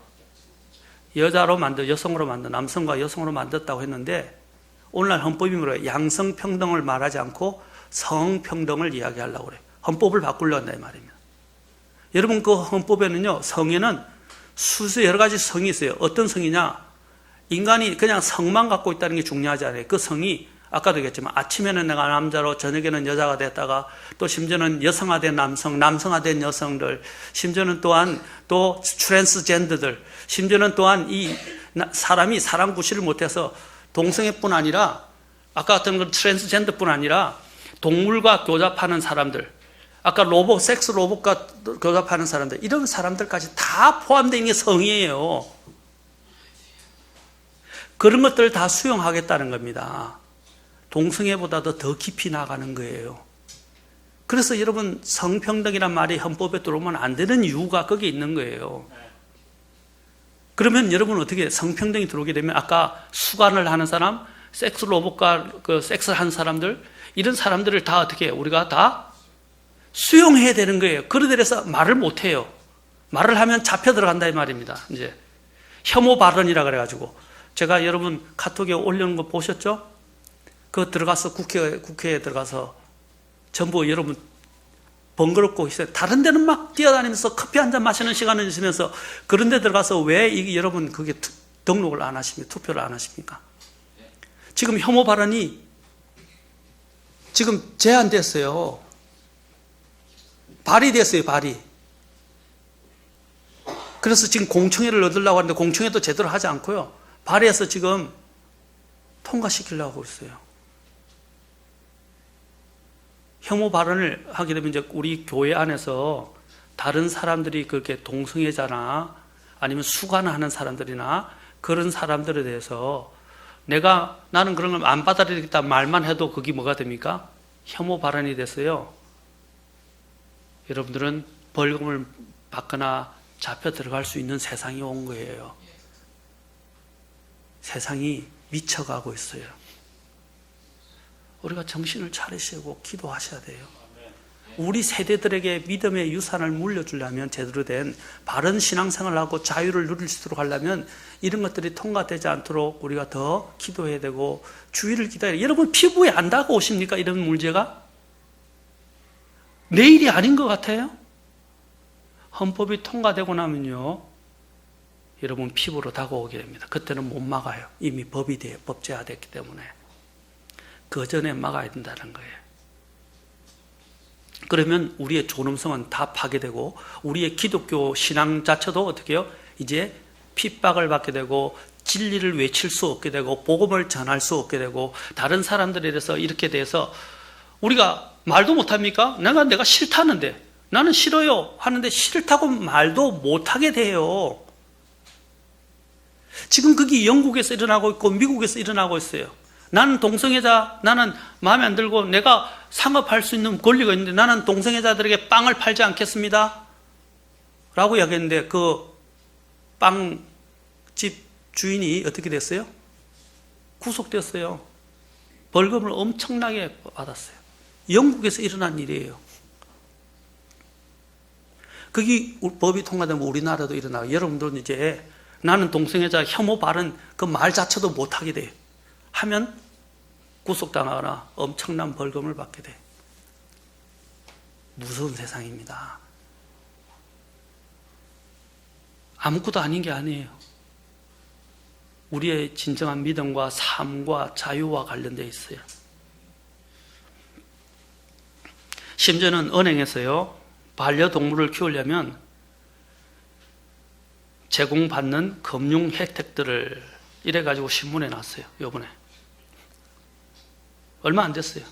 여자로 여성으로 남성과 여성으로 만들었다고 했는데, 오늘날 헌법이 뭐래요? 양성평등을 말하지 않고 성평등을 이야기하려고 그래요. 헌법을 바꾸려고 한다 이 말입니다. 여러분, 그 헌법에는요, 성에는 여러 가지 성이 있어요. 어떤 성이냐? 인간이 그냥 성만 갖고 있다는 게 중요하지 않아요. 그 성이 아까도 얘기했지만 아침에는 내가 남자로 저녁에는 여자가 됐다가, 또 심지어는 여성화된 남성, 남성화된 여성들, 심지어는 또한 또 트랜스젠더들, 심지어는 또한 이 사람이 사람 구실을 못해서 동성애뿐 아니라, 아까 같은 건 트랜스젠더뿐 아니라 동물과 교잡하는 사람들, 아까 로봇, 섹스 로봇과 교잡하는 사람들, 이런 사람들까지 다 포함되어 있는 게 성이에요. 그런 것들을 다 수용하겠다는 겁니다. 동성애보다도 더 깊이 나가는 거예요. 그래서 여러분 성평등이란 말이 헌법에 들어오면 안 되는 이유가 거기 있는 거예요. 그러면 여러분 어떻게 성평등이 들어오게 되면 아까 수간을 하는 사람, 섹스 로봇과 그 섹스를 하는 사람들 이런 사람들을 다 어떻게 우리가 다 수용해야 되는 거예요. 그러더래서 말을 못 해요. 말을 하면 잡혀 들어간다 이 말입니다. 이제 혐오 발언이라 그래가지고 제가 여러분 카톡에 올려놓은 거 보셨죠? 그거 들어가서 국회에 들어가서 전부 여러분 번거롭고 있어요. 다른 데는 막 뛰어다니면서 커피 한 잔 마시는 시간을 있으면서 그런 데 들어가서 왜 이게 여러분 그게 등록을 안 하십니까? 투표를 안 하십니까? 지금 혐오 발언이 지금 제한됐어요. 발의됐어요, 발의. 그래서 지금 공청회를 얻으려고 하는데 공청회도 제대로 하지 않고요. 발의해서 지금 통과시키려고 하고 있어요. 혐오 발언을 하게 되면 이제 우리 교회 안에서 다른 사람들이 그렇게 동성애자나 아니면 수관하는 사람들이나 그런 사람들에 대해서 나는 그런 걸 안 받아들이겠다 말만 해도 그게 뭐가 됩니까? 혐오 발언이 됐어요. 여러분들은 벌금을 받거나 잡혀 들어갈 수 있는 세상이 온 거예요. 세상이 미쳐가고 있어요. 우리가 정신을 차리시고 기도하셔야 돼요. 우리 세대들에게 믿음의 유산을 물려주려면 제대로 된 바른 신앙생활을 하고 자유를 누릴 수 있도록 하려면 이런 것들이 통과되지 않도록 우리가 더 기도해야 되고 주의를 기도해야 돼요. 여러분 피부에 안 다가오십니까? 이런 문제가? 내일이 아닌 것 같아요? 헌법이 통과되고 나면요 여러분 피부로 다가오게 됩니다. 그때는 못 막아요. 이미 법제화됐기 때문에 그 전에 막아야 된다는 거예요. 그러면 우리의 존엄성은 다 파괴되고 우리의 기독교 신앙 자체도 어떻게 해요? 이제 핍박을 받게 되고 진리를 외칠 수 없게 되고 복음을 전할 수 없게 되고 다른 사람들에 대해서 이렇게 돼서 우리가 말도 못합니까? 내가 싫다는데 나는 싫어요 하는데 싫다고 말도 못하게 돼요. 지금 그게 영국에서 일어나고 있고 미국에서 일어나고 있어요. 나는 동성애자, 나는 마음에 안 들고 내가 상업할 수 있는 권리가 있는데 나는 동성애자들에게 빵을 팔지 않겠습니다 라고 이야기했는데 그 빵집 주인이 어떻게 됐어요? 구속됐어요. 벌금을 엄청나게 받았어요. 영국에서 일어난 일이에요. 그게 법이 통과되면 우리나라도 일어나고 여러분들은 이제 나는 동성애자 혐오 발언 그 말 자체도 못하게 돼요. 하면 구속당하거나 엄청난 벌금을 받게 돼. 무서운 세상입니다. 아무것도 아닌 게 아니에요. 우리의 진정한 믿음과 삶과 자유와 관련되어 있어요. 심지어는 은행에서요 반려동물을 키우려면 제공받는 금융 혜택들을 이래가지고 신문에 났어요. 요번에 얼마 안 됐어요.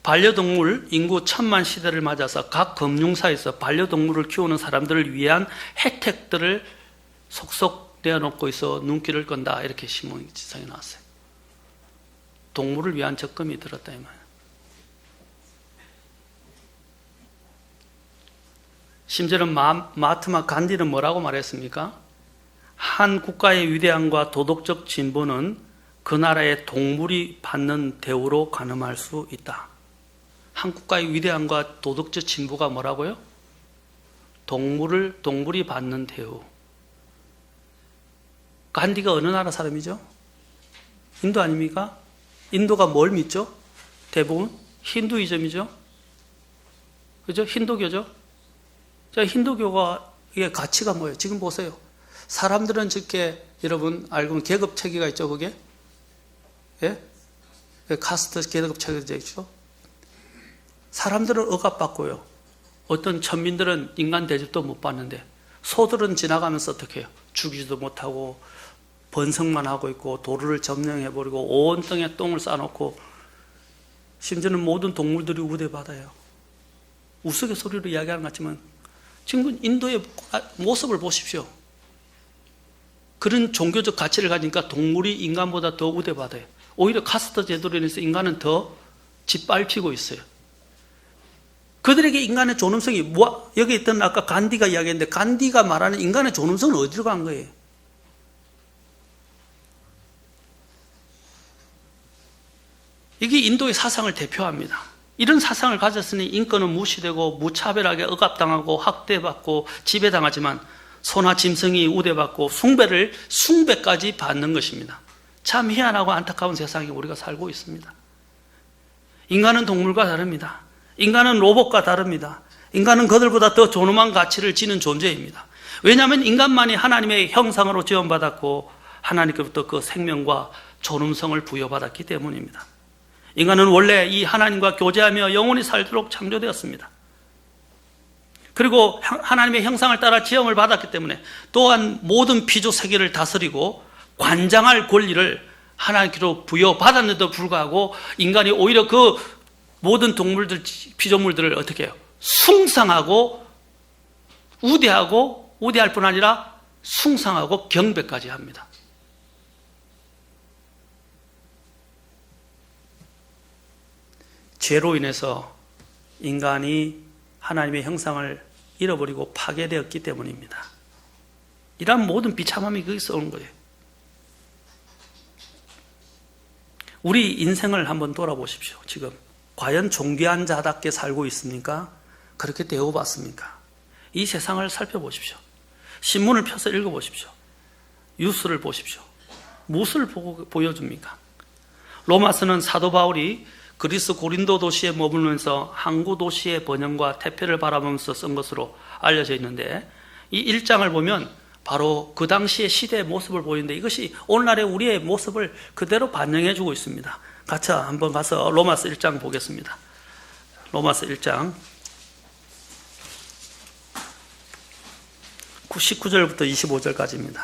반려동물 인구 1000만 시대를 맞아서 각 금융사에서 반려동물을 키우는 사람들을 위한 혜택들을 속속 내어놓고 있어 눈길을 끈다 이렇게 신문지상에 나왔어요. 동물을 위한 적금이 들었다 이 말이에요. 심지어는 마하트마 간디는 뭐라고 말했습니까? 한 국가의 위대함과 도덕적 진보는 그 나라의 동물이 받는 대우로 가늠할 수 있다. 한 국가의 위대함과 도덕적 진보가 뭐라고요? 동물이 받는 대우. 간디가 어느 나라 사람이죠? 인도 아닙니까? 인도가 뭘 믿죠? 대부분 힌두이즘이죠. 그죠? 힌두교죠. 자, 힌두교가 이게 가치가 뭐예요? 지금 보세요. 사람들은 저렇게 여러분 알고 계급 체계가 있죠, 그게? 예? 카스트 계급 체계가 있죠. 사람들은 억압받고요. 어떤 천민들은 인간 대접도 못 받는데 소들은 지나가면서 어떻게 해요? 죽이지도 못하고 번성만 하고 있고 도로를 점령해버리고 온 땅에 똥을 싸놓고 심지어는 모든 동물들이 우대받아요. 우스갯소리로 이야기하는 것 같지만 지금 인도의 모습을 보십시오. 그런 종교적 가치를 가지니까 동물이 인간보다 더 우대받아요. 오히려 카스트 제도로 인해서 인간은 더 짓밟히고 있어요. 그들에게 인간의 존엄성이 여기 있던 아까 간디가 이야기했는데 간디가 말하는 인간의 존엄성은 어디로 간 거예요? 이게 인도의 사상을 대표합니다. 이런 사상을 가졌으니 인권은 무시되고 무차별하게 억압당하고 학대받고 지배당하지만 소나 짐승이 우대받고 숭배까지 받는 것입니다. 참 희한하고 안타까운 세상에 우리가 살고 있습니다. 인간은 동물과 다릅니다. 인간은 로봇과 다릅니다. 인간은 그들보다 더 존엄한 가치를 지닌 존재입니다. 왜냐하면 인간만이 하나님의 형상으로 지원받았고 하나님께로부터 그 생명과 존엄성을 부여받았기 때문입니다. 인간은 원래 이 하나님과 교제하며 영원히 살도록 창조되었습니다. 그리고 하나님의 형상을 따라 지음을 받았기 때문에 또한 모든 피조 세계를 다스리고 관장할 권리를 하나님께로 부여받았는데도 불구하고 인간이 오히려 그 모든 동물들, 피조물들을 어떻게 해요? 숭상하고 우대할 뿐 아니라 숭상하고 경배까지 합니다. 죄로 인해서 인간이 하나님의 형상을 잃어버리고 파괴되었기 때문입니다. 이러한 모든 비참함이 거기서 오는 거예요. 우리 인생을 한번 돌아보십시오. 지금 과연 존귀한 자답게 살고 있습니까? 그렇게 대우받습니까? 이 세상을 살펴보십시오. 신문을 펴서 읽어보십시오. 뉴스를 보십시오. 무엇을 보여줍니까? 로마서는 사도 바울이 그리스 고린도 도시에 머물면서 항구 도시의 번영과 태폐를 바라보면서 쓴 것으로 알려져 있는데 이 1장을 보면 바로 그 당시의 시대의 모습을 보이는데 이것이 오늘날의 우리의 모습을 그대로 반영해 주고 있습니다. 같이 한번 가서 로마서 1장 보겠습니다. 로마서 1장 19절부터 25절까지입니다.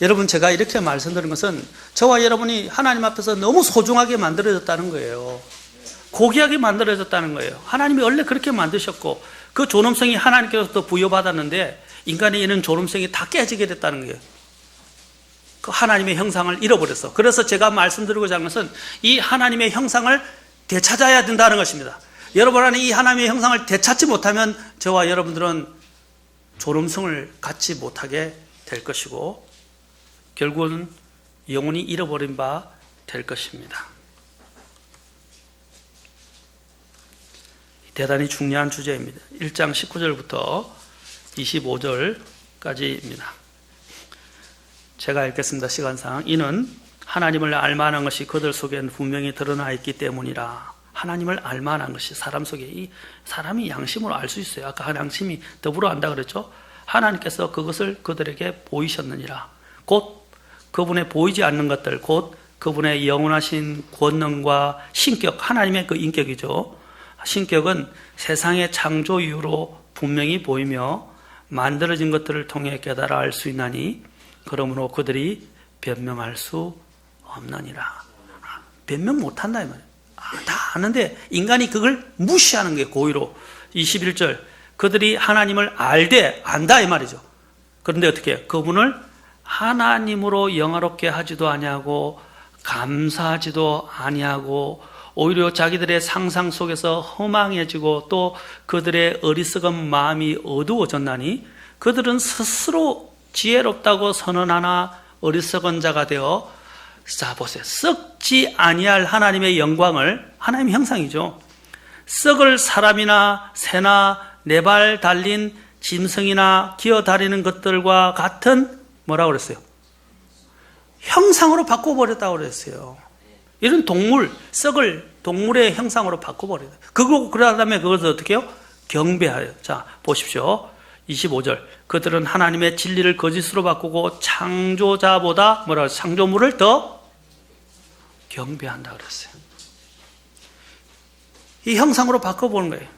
여러분, 제가 이렇게 말씀드린 것은 저와 여러분이 하나님 앞에서 너무 소중하게 만들어졌다는 거예요. 고귀하게 만들어졌다는 거예요. 하나님이 원래 그렇게 만드셨고 그 존엄성이 하나님께로부터 부여받았는데 인간의 이런 존엄성이 다 깨지게 됐다는 거예요. 그 하나님의 형상을 잃어버렸어. 그래서 제가 말씀드리고자 하는 것은 이 하나님의 형상을 되찾아야 된다는 것입니다. 여러분 안에 이 하나님의 형상을 되찾지 못하면 저와 여러분들은 존엄성을 갖지 못하게 될 것이고 결국은 영원히 잃어버린 바 될 것입니다. 대단히 중요한 주제입니다. 1장 19절부터 25절까지입니다. 제가 읽겠습니다. 시간상. 이는 하나님을 알만한 것이 그들 속에는 분명히 드러나 있기 때문이라. 하나님을 알만한 것이 사람 속에 이 사람이 양심으로 알 수 있어요. 아까 양심이 더불어 안다 그랬죠. 하나님께서 그것을 그들에게 보이셨느니라. 곧 그분의 보이지 않는 것들, 곧 그분의 영원하신 권능과 신격, 하나님의 그 인격이죠. 신격은 세상의 창조 이후로 분명히 보이며 만들어진 것들을 통해 깨달아 알 수 있나니 그러므로 그들이 변명할 수 없느니라. 변명 못한다 이 말이에요. 다 아는데 인간이 그걸 무시하는 게 고의로. 21절 그들이 하나님을 알되 안다 이 말이죠. 그런데 어떻게 해요? 그분을 하나님으로 영화롭게 하지도 아니하고 감사하지도 아니하고 오히려 자기들의 상상 속에서 허망해지고 또 그들의 어리석은 마음이 어두워졌나니 그들은 스스로 지혜롭다고 선언하나 어리석은 자가 되어 자 보세요. 썩지 아니할 하나님의 영광을 하나님의 형상이죠. 썩을 사람이나 새나 네 발 달린 짐승이나 기어다니는 것들과 같은 뭐라고 그랬어요? 형상으로 바꿔버렸다고 그랬어요. 이런 동물, 썩을 동물의 형상으로 바꿔버려요. 그러다 다음에 그것을 어떻게 해요? 경배하여. 자, 보십시오. 25절. 그들은 하나님의 진리를 거짓으로 바꾸고 창조자보다 뭐라고 해요? 창조물을 더 경배한다 그랬어요. 이 형상으로 바꿔보는 거예요.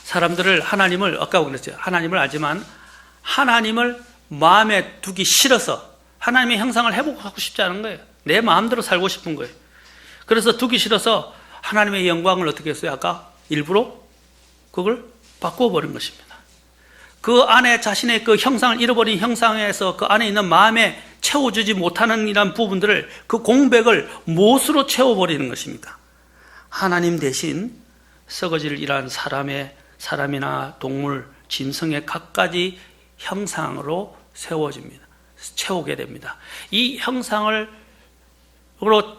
사람들을 하나님을 아까 그랬죠. 하나님을 알지만 하나님을 마음에 두기 싫어서 하나님의 형상을 회복하고 싶지 않은 거예요. 내 마음대로 살고 싶은 거예요. 그래서 두기 싫어서 하나님의 영광을 어떻게 했어요? 아까 일부러 그걸 바꿔버린 것입니다. 그 안에 자신의 그 형상을 잃어버린 형상에서 그 안에 있는 마음의 채워주지 못하는 이런 부분들을, 그 공백을 무엇으로 채워버리는 것입니까? 하나님 대신 썩어질 이러한 사람이나 동물, 짐승의 갖가지 형상으로 세워집니다. 채우게 됩니다. 이 형상을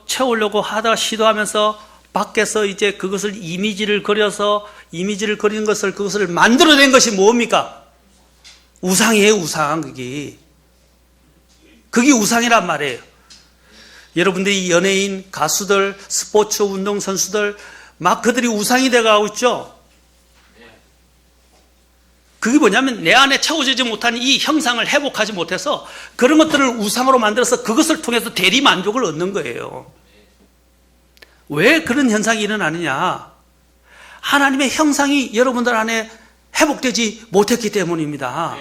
채우려고 하다가 시도하면서 밖에서 이제 그것을 이미지를 그리는 것을, 그것을 만들어낸 것이 뭡니까? 우상이에요, 우상. 그게 우상이란 말이에요. 여러분들이 연예인, 가수들, 스포츠 운동선수들, 막 그들이 우상이 되어가고 있죠? 그게 뭐냐면 내 안에 채워지지 못한 이 형상을 회복하지 못해서 그런 것들을 우상으로 만들어서 그것을 통해서 대리 만족을 얻는 거예요. 왜 그런 현상이 일어나느냐? 하나님의 형상이 여러분들 안에 회복되지 못했기 때문입니다.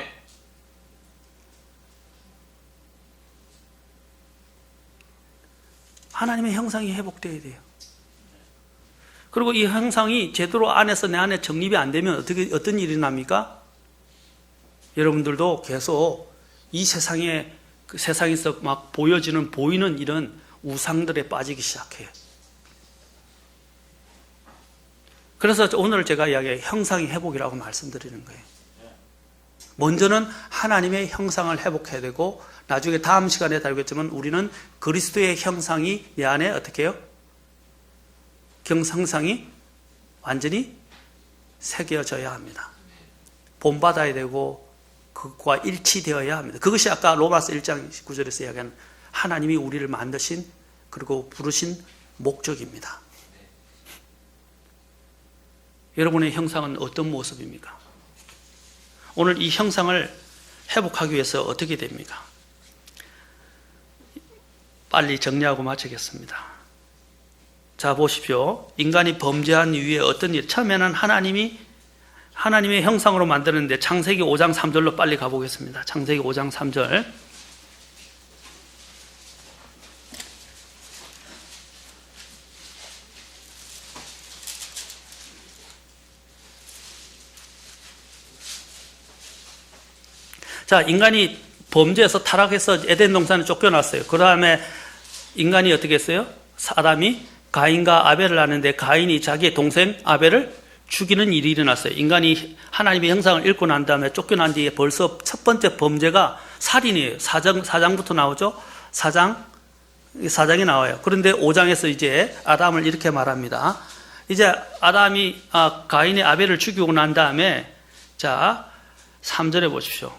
하나님의 형상이 회복되어야 돼요. 그리고 이 형상이 제대로 안에서 내 안에 정립이 안 되면 어떤 일이 납니까? 여러분들도 계속 이 세상에서 막 보이는 이런 우상들에 빠지기 시작해요. 그래서 오늘 제가 이야기한 형상의 회복이라고 말씀드리는 거예요. 먼저는 하나님의 형상을 회복해야 되고, 나중에 다음 시간에 다루겠지만 우리는 그리스도의 형상이 내 안에 어떻게 해요? 형상이 완전히 새겨져야 합니다. 본받아야 되고 그것과 일치되어야 합니다. 그것이 아까 로마서 1장 19절에서 이야기하는 하나님이 우리를 만드신 그리고 부르신 목적입니다. 여러분의 형상은 어떤 모습입니까? 오늘 이 형상을 회복하기 위해서 어떻게 됩니까? 빨리 정리하고 마치겠습니다. 자, 보십시오. 인간이 범죄한 이후에 어떤 일, 처음에는 하나님의 형상으로 만드는데 창세기 5장 3절로 빨리 가보겠습니다. 창세기 5장 3절. 자, 인간이 범죄에서 타락해서 에덴 동산에 쫓겨났어요. 그 다음에 인간이 어떻게 했어요? 사람이 가인과 아벨을 낳는데 가인이 자기의 동생 아벨을 죽이는 일이 일어났어요. 인간이 하나님의 형상을 잃고 난 다음에 쫓겨난 뒤에 벌써 첫 번째 범죄가 살인이에요. 4장부터 나오죠? 4장이 나와요. 그런데 5장에서 이제 아담을 이렇게 말합니다. 이제 아담이 가인의 아벨을 죽이고 난 다음에, 자, 3절에 보십시오.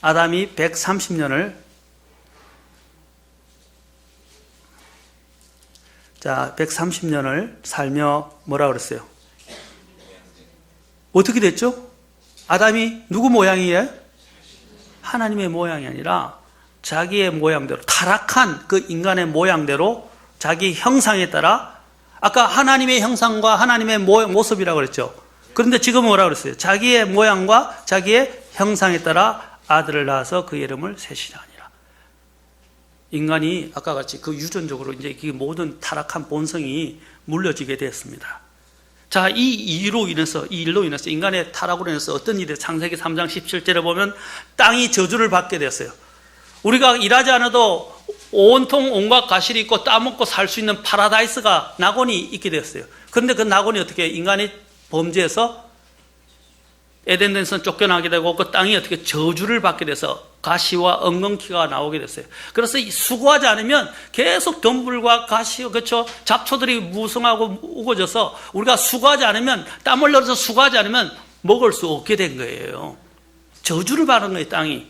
아담이 130년을 살며 뭐라 그랬어요? 어떻게 됐죠? 아담이 누구 모양이에요? 하나님의 모양이 아니라 자기의 모양대로, 타락한 그 인간의 모양대로 자기 형상에 따라, 아까 하나님의 형상과 하나님의 모습이라고 그랬죠. 그런데 지금 뭐라 그랬어요? 자기의 모양과 자기의 형상에 따라 아들을 낳아서 그 이름을 셋이라 하니라. 인간이 아까 같이 그 유전적으로 이제 그 모든 타락한 본성이 물려지게 되었습니다. 자, 이 일로 인해서 인간의 타락으로 인해서 어떤 일이, 창세기 3장 17절에 보면 땅이 저주를 받게 되었어요. 우리가 일하지 않아도 온통 온갖 가실이 있고 따먹고 살 수 있는 파라다이스가, 낙원이 있게 되었어요. 그런데 그 낙원이 어떻게, 인간이 범죄해서 에덴에서 쫓겨나게 되고 그 땅이 어떻게 저주를 받게 돼서 가시와 엉겅퀴가 나오게 됐어요. 그래서 수고하지 않으면 계속 덤불과 가시, 그렇죠? 잡초들이 무성하고 우거져서 우리가 수고하지 않으면, 땀 흘려서 수고하지 않으면 먹을 수 없게 된 거예요. 저주를 받은 거예요, 땅이.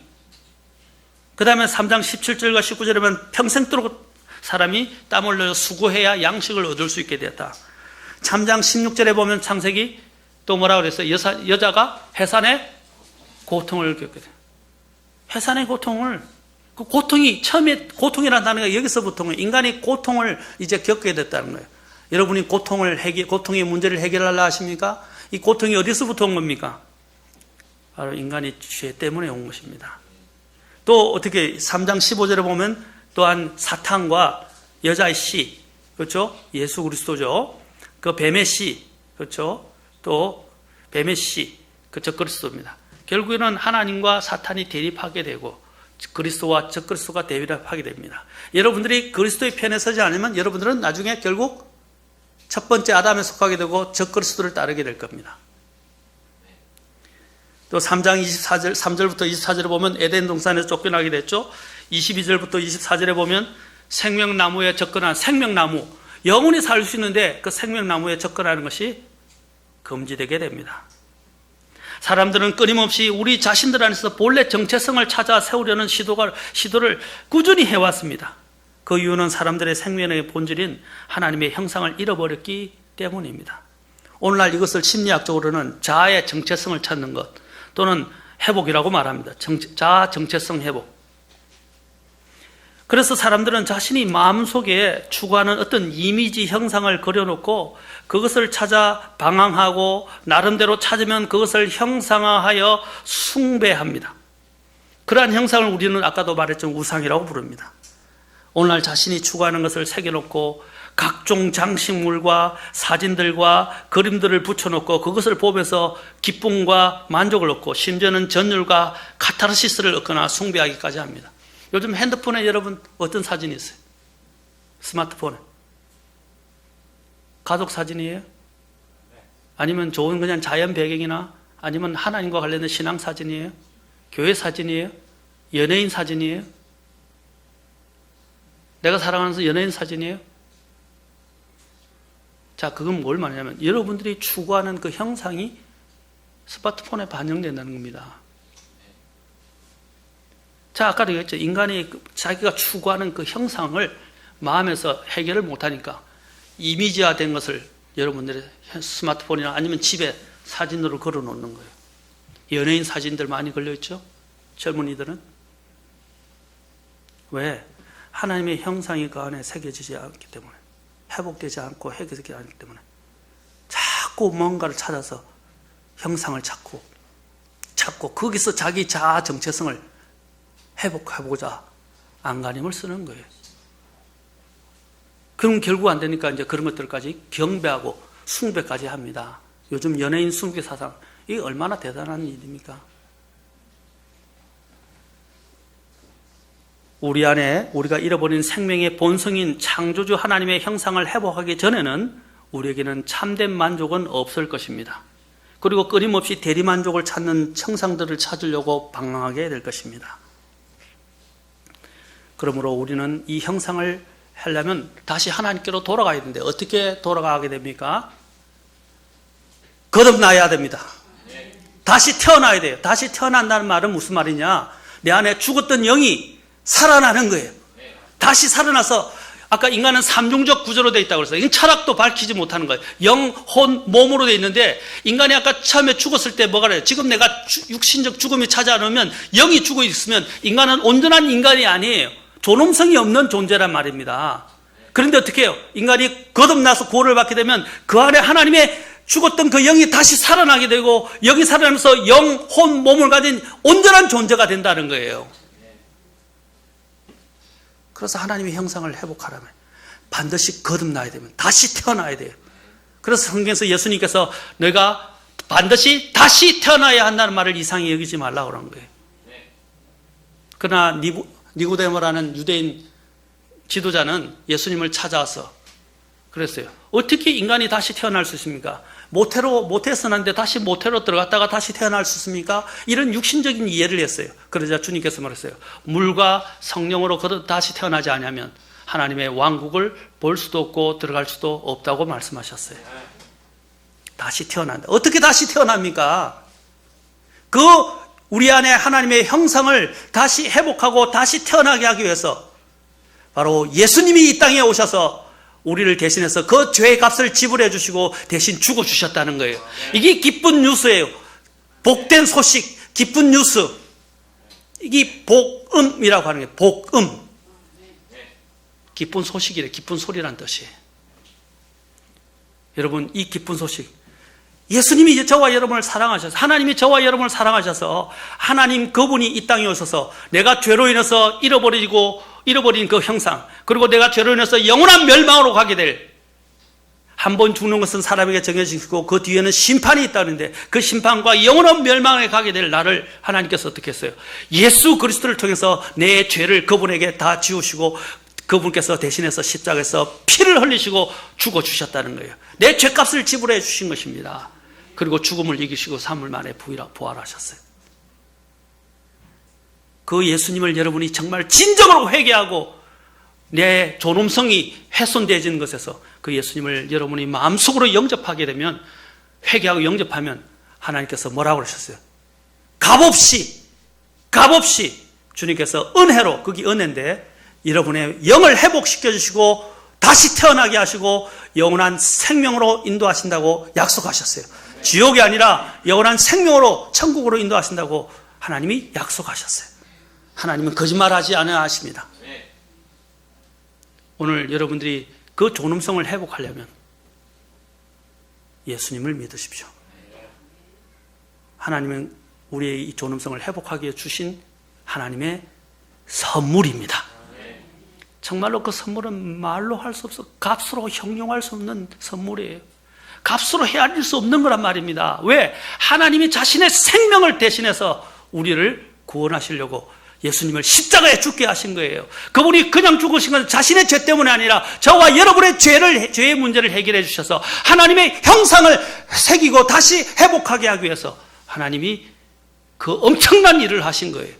그 다음에 3장 17절과 19절에 보면 평생도록 사람이 땀 흘려서 수고해야 양식을 얻을 수 있게 되었다. 3장 16절에 보면 창세기 또 뭐라고 그랬어요? 여자가 해산의 고통을 겪게 돼요. 해산의 고통을, 그 고통이, 처음에 고통이라는 단어가 여기서부터 인간이 고통을 이제 겪게 됐다는 거예요. 여러분이 고통의 문제를 해결하려 하십니까? 이 고통이 어디서부터 온 겁니까? 바로 인간의 죄 때문에 온 것입니다. 또 어떻게 3장 15절에 보면 또한 사탄과 여자의 씨, 그렇죠? 예수 그리스도죠. 그 뱀의 씨, 그렇죠? 또 뱀의 씨, 그렇죠? 그리스도입니다. 결국에는 하나님과 사탄이 대립하게 되고, 그리스도와 적그리스도가 대립하게 됩니다. 여러분들이 그리스도의 편에 서지 않으면 여러분들은 나중에 결국 첫 번째 아담에 속하게 되고 적그리스도를 따르게 될 겁니다. 또 3장 24절, 3절부터 24절에 보면 에덴 동산에서 쫓겨나게 됐죠. 22절부터 24절에 보면 생명나무에 접근한 생명나무, 영원히 살 수 있는데 그 생명나무에 접근하는 것이 금지되게 됩니다. 사람들은 끊임없이 우리 자신들 안에서 본래 정체성을 찾아 세우려는 시도를 꾸준히 해왔습니다. 그 이유는 사람들의 생명의 본질인 하나님의 형상을 잃어버렸기 때문입니다. 오늘날 이것을 심리학적으로는 자아의 정체성을 찾는 것 또는 회복이라고 말합니다. 자아 정체성 회복. 그래서 사람들은 자신이 마음속에 추구하는 어떤 이미지 형상을 그려놓고 그것을 찾아 방황하고 나름대로 찾으면 그것을 형상화하여 숭배합니다. 그러한 형상을 우리는 아까도 말했지만 우상이라고 부릅니다. 오늘날 자신이 추구하는 것을 새겨놓고 각종 장식물과 사진들과 그림들을 붙여놓고 그것을 보면서 기쁨과 만족을 얻고 심지어는 전율과 카타르시스를 얻거나 숭배하기까지 합니다. 요즘 핸드폰에 여러분 어떤 사진이 있어요? 스마트폰에. 가족 사진이에요? 아니면 좋은 그냥 자연 배경이나 아니면 하나님과 관련된 신앙 사진이에요? 교회 사진이에요? 연예인 사진이에요? 내가 사랑하는 연예인 사진이에요? 자, 그건 뭘 말하냐면 여러분들이 추구하는 그 형상이 스마트폰에 반영된다는 겁니다. 자, 아까도 얘기했죠. 인간이 자기가 추구하는 그 형상을 마음에서 해결을 못하니까 이미지화된 것을 여러분들의 스마트폰이나 아니면 집에 사진으로 걸어 놓는 거예요. 연예인 사진들 많이 걸려있죠? 젊은이들은. 왜? 하나님의 형상이 그 안에 새겨지지 않기 때문에, 회복되지 않고 해결되지 않기 때문에 자꾸 뭔가를 찾아서 형상을 찾고 거기서 자기 자아 정체성을 회복해보자 안간힘을 쓰는 거예요. 그럼 결국 안 되니까 이제 그런 것들까지 경배하고 숭배까지 합니다. 요즘 연예인 숭배 사상, 이게 얼마나 대단한 일입니까? 우리 안에 우리가 잃어버린 생명의 본성인 창조주 하나님의 형상을 회복하기 전에는 우리에게는 참된 만족은 없을 것입니다. 그리고 끊임없이 대리만족을 찾는 형상들을 찾으려고 방황하게 될 것입니다. 그러므로 우리는 이 형상을 하려면 다시 하나님께로 돌아가야 되는데 어떻게 돌아가게 됩니까? 거듭나야 됩니다. 다시 태어나야 돼요. 다시 태어난다는 말은 무슨 말이냐? 내 안에 죽었던 영이 살아나는 거예요. 다시 살아나서 아까 인간은 삼중적 구조로 되어 있다고 그랬어요. 이건 철학도 밝히지 못하는 거예요. 영, 혼, 몸으로 되어 있는데 인간이 아까 처음에 죽었을 때 뭐가 그래요? 지금 내가 육신적 죽음이 찾아오면 영이 죽어 있으면 인간은 온전한 인간이 아니에요. 존엄성이 없는 존재란 말입니다. 그런데 어떻게 해요? 인간이 거듭나서 구원을 받게 되면 그 안에 하나님의 죽었던 그 영이 다시 살아나게 되고 영이 살아나면서 영, 혼, 몸을 가진 온전한 존재가 된다는 거예요. 그래서 하나님의 형상을 회복하려면 반드시 거듭나야 되면 다시 태어나야 돼요. 그래서 성경에서 예수님께서 내가 반드시 다시 태어나야 한다는 말을 이상히 여기지 말라고 그런 거예요. 그러나 니고데모라는 유대인 지도자는 예수님을 찾아와서 그랬어요. 어떻게 인간이 다시 태어날 수 있습니까? 모태에서 났는데 다시 모태로 들어갔다가 다시 태어날 수 있습니까? 이런 육신적인 이해를 했어요. 그러자 주님께서 말했어요. 물과 성령으로 다시 태어나지 않으면 하나님의 왕국을 볼 수도 없고 들어갈 수도 없다고 말씀하셨어요. 다시 태어난다. 어떻게 다시 태어납니까? 우리 안에 하나님의 형상을 다시 회복하고 다시 태어나게 하기 위해서 바로 예수님이 이 땅에 오셔서 우리를 대신해서 그 죄의 값을 지불해 주시고 대신 죽어 주셨다는 거예요. 이게 기쁜 뉴스예요. 복된 소식, 기쁜 뉴스. 이게 복음이라고 하는 게 복음. 기쁜 소식이래. 기쁜 소리란 뜻이에요. 여러분, 이 기쁜 소식. 예수님이 저와 여러분을 사랑하셔서, 하나님이 저와 여러분을 사랑하셔서 하나님 그분이 이 땅에 오셔서 내가 죄로 인해서 잃어버린 그 형상, 그리고 내가 죄로 인해서 영원한 멸망으로 가게 될 한 번 죽는 것은 사람에게 정해지고 그 뒤에는 심판이 있다는데 그 심판과 영원한 멸망에 가게 될 나를 하나님께서 어떻게 했어요? 예수 그리스도를 통해서 내 죄를 그분에게 다 지우시고 그분께서 대신해서 십자가에서 피를 흘리시고 죽어주셨다는 거예요. 내 죄값을 지불해 주신 것입니다. 그리고 죽음을 이기시고 3일 만에 부활하셨어요. 그 예수님을 여러분이 정말 진정으로 회개하고 내 존엄성이 훼손되어지는 것에서 그 예수님을 여러분이 마음속으로 영접하게 되면, 회개하고 영접하면 하나님께서 뭐라고 그러셨어요? 값없이 주님께서 은혜로, 그게 은혜인데 여러분의 영을 회복시켜 주시고 다시 태어나게 하시고 영원한 생명으로 인도하신다고 약속하셨어요. 지옥이 아니라 영원한 생명으로 천국으로 인도하신다고 하나님이 약속하셨어요. 하나님은 거짓말하지 않으십니다. 오늘 여러분들이 그 존엄성을 회복하려면 예수님을 믿으십시오. 하나님은 우리의 이 존엄성을 회복하기 위해 주신 하나님의 선물입니다. 정말로 그 선물은 말로 할 수 없어, 값으로 형용할 수 없는 선물이에요. 값으로 헤아릴 수 없는 거란 말입니다. 왜? 하나님이 자신의 생명을 대신해서 우리를 구원하시려고 예수님을 십자가에 죽게 하신 거예요. 그분이 그냥 죽으신 건 자신의 죄 때문에 아니라 저와 여러분의 죄의 문제를 해결해 주셔서 하나님의 형상을 새기고 다시 회복하게 하기 위해서 하나님이 그 엄청난 일을 하신 거예요.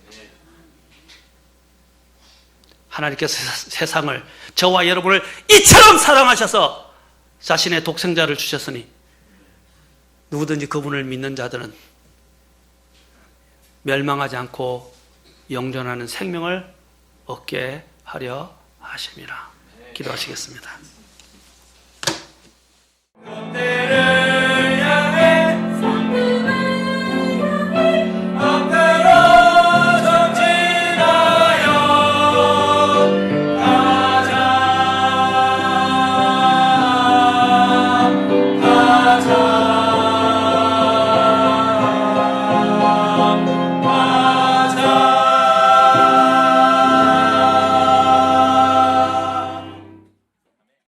하나님께서 세상을, 저와 여러분을 이처럼 사랑하셔서 자신의 독생자를 주셨으니 누구든지 그분을 믿는 자들은 멸망하지 않고 영존하는 생명을 얻게 하려 하심이라. 기도하시겠습니다.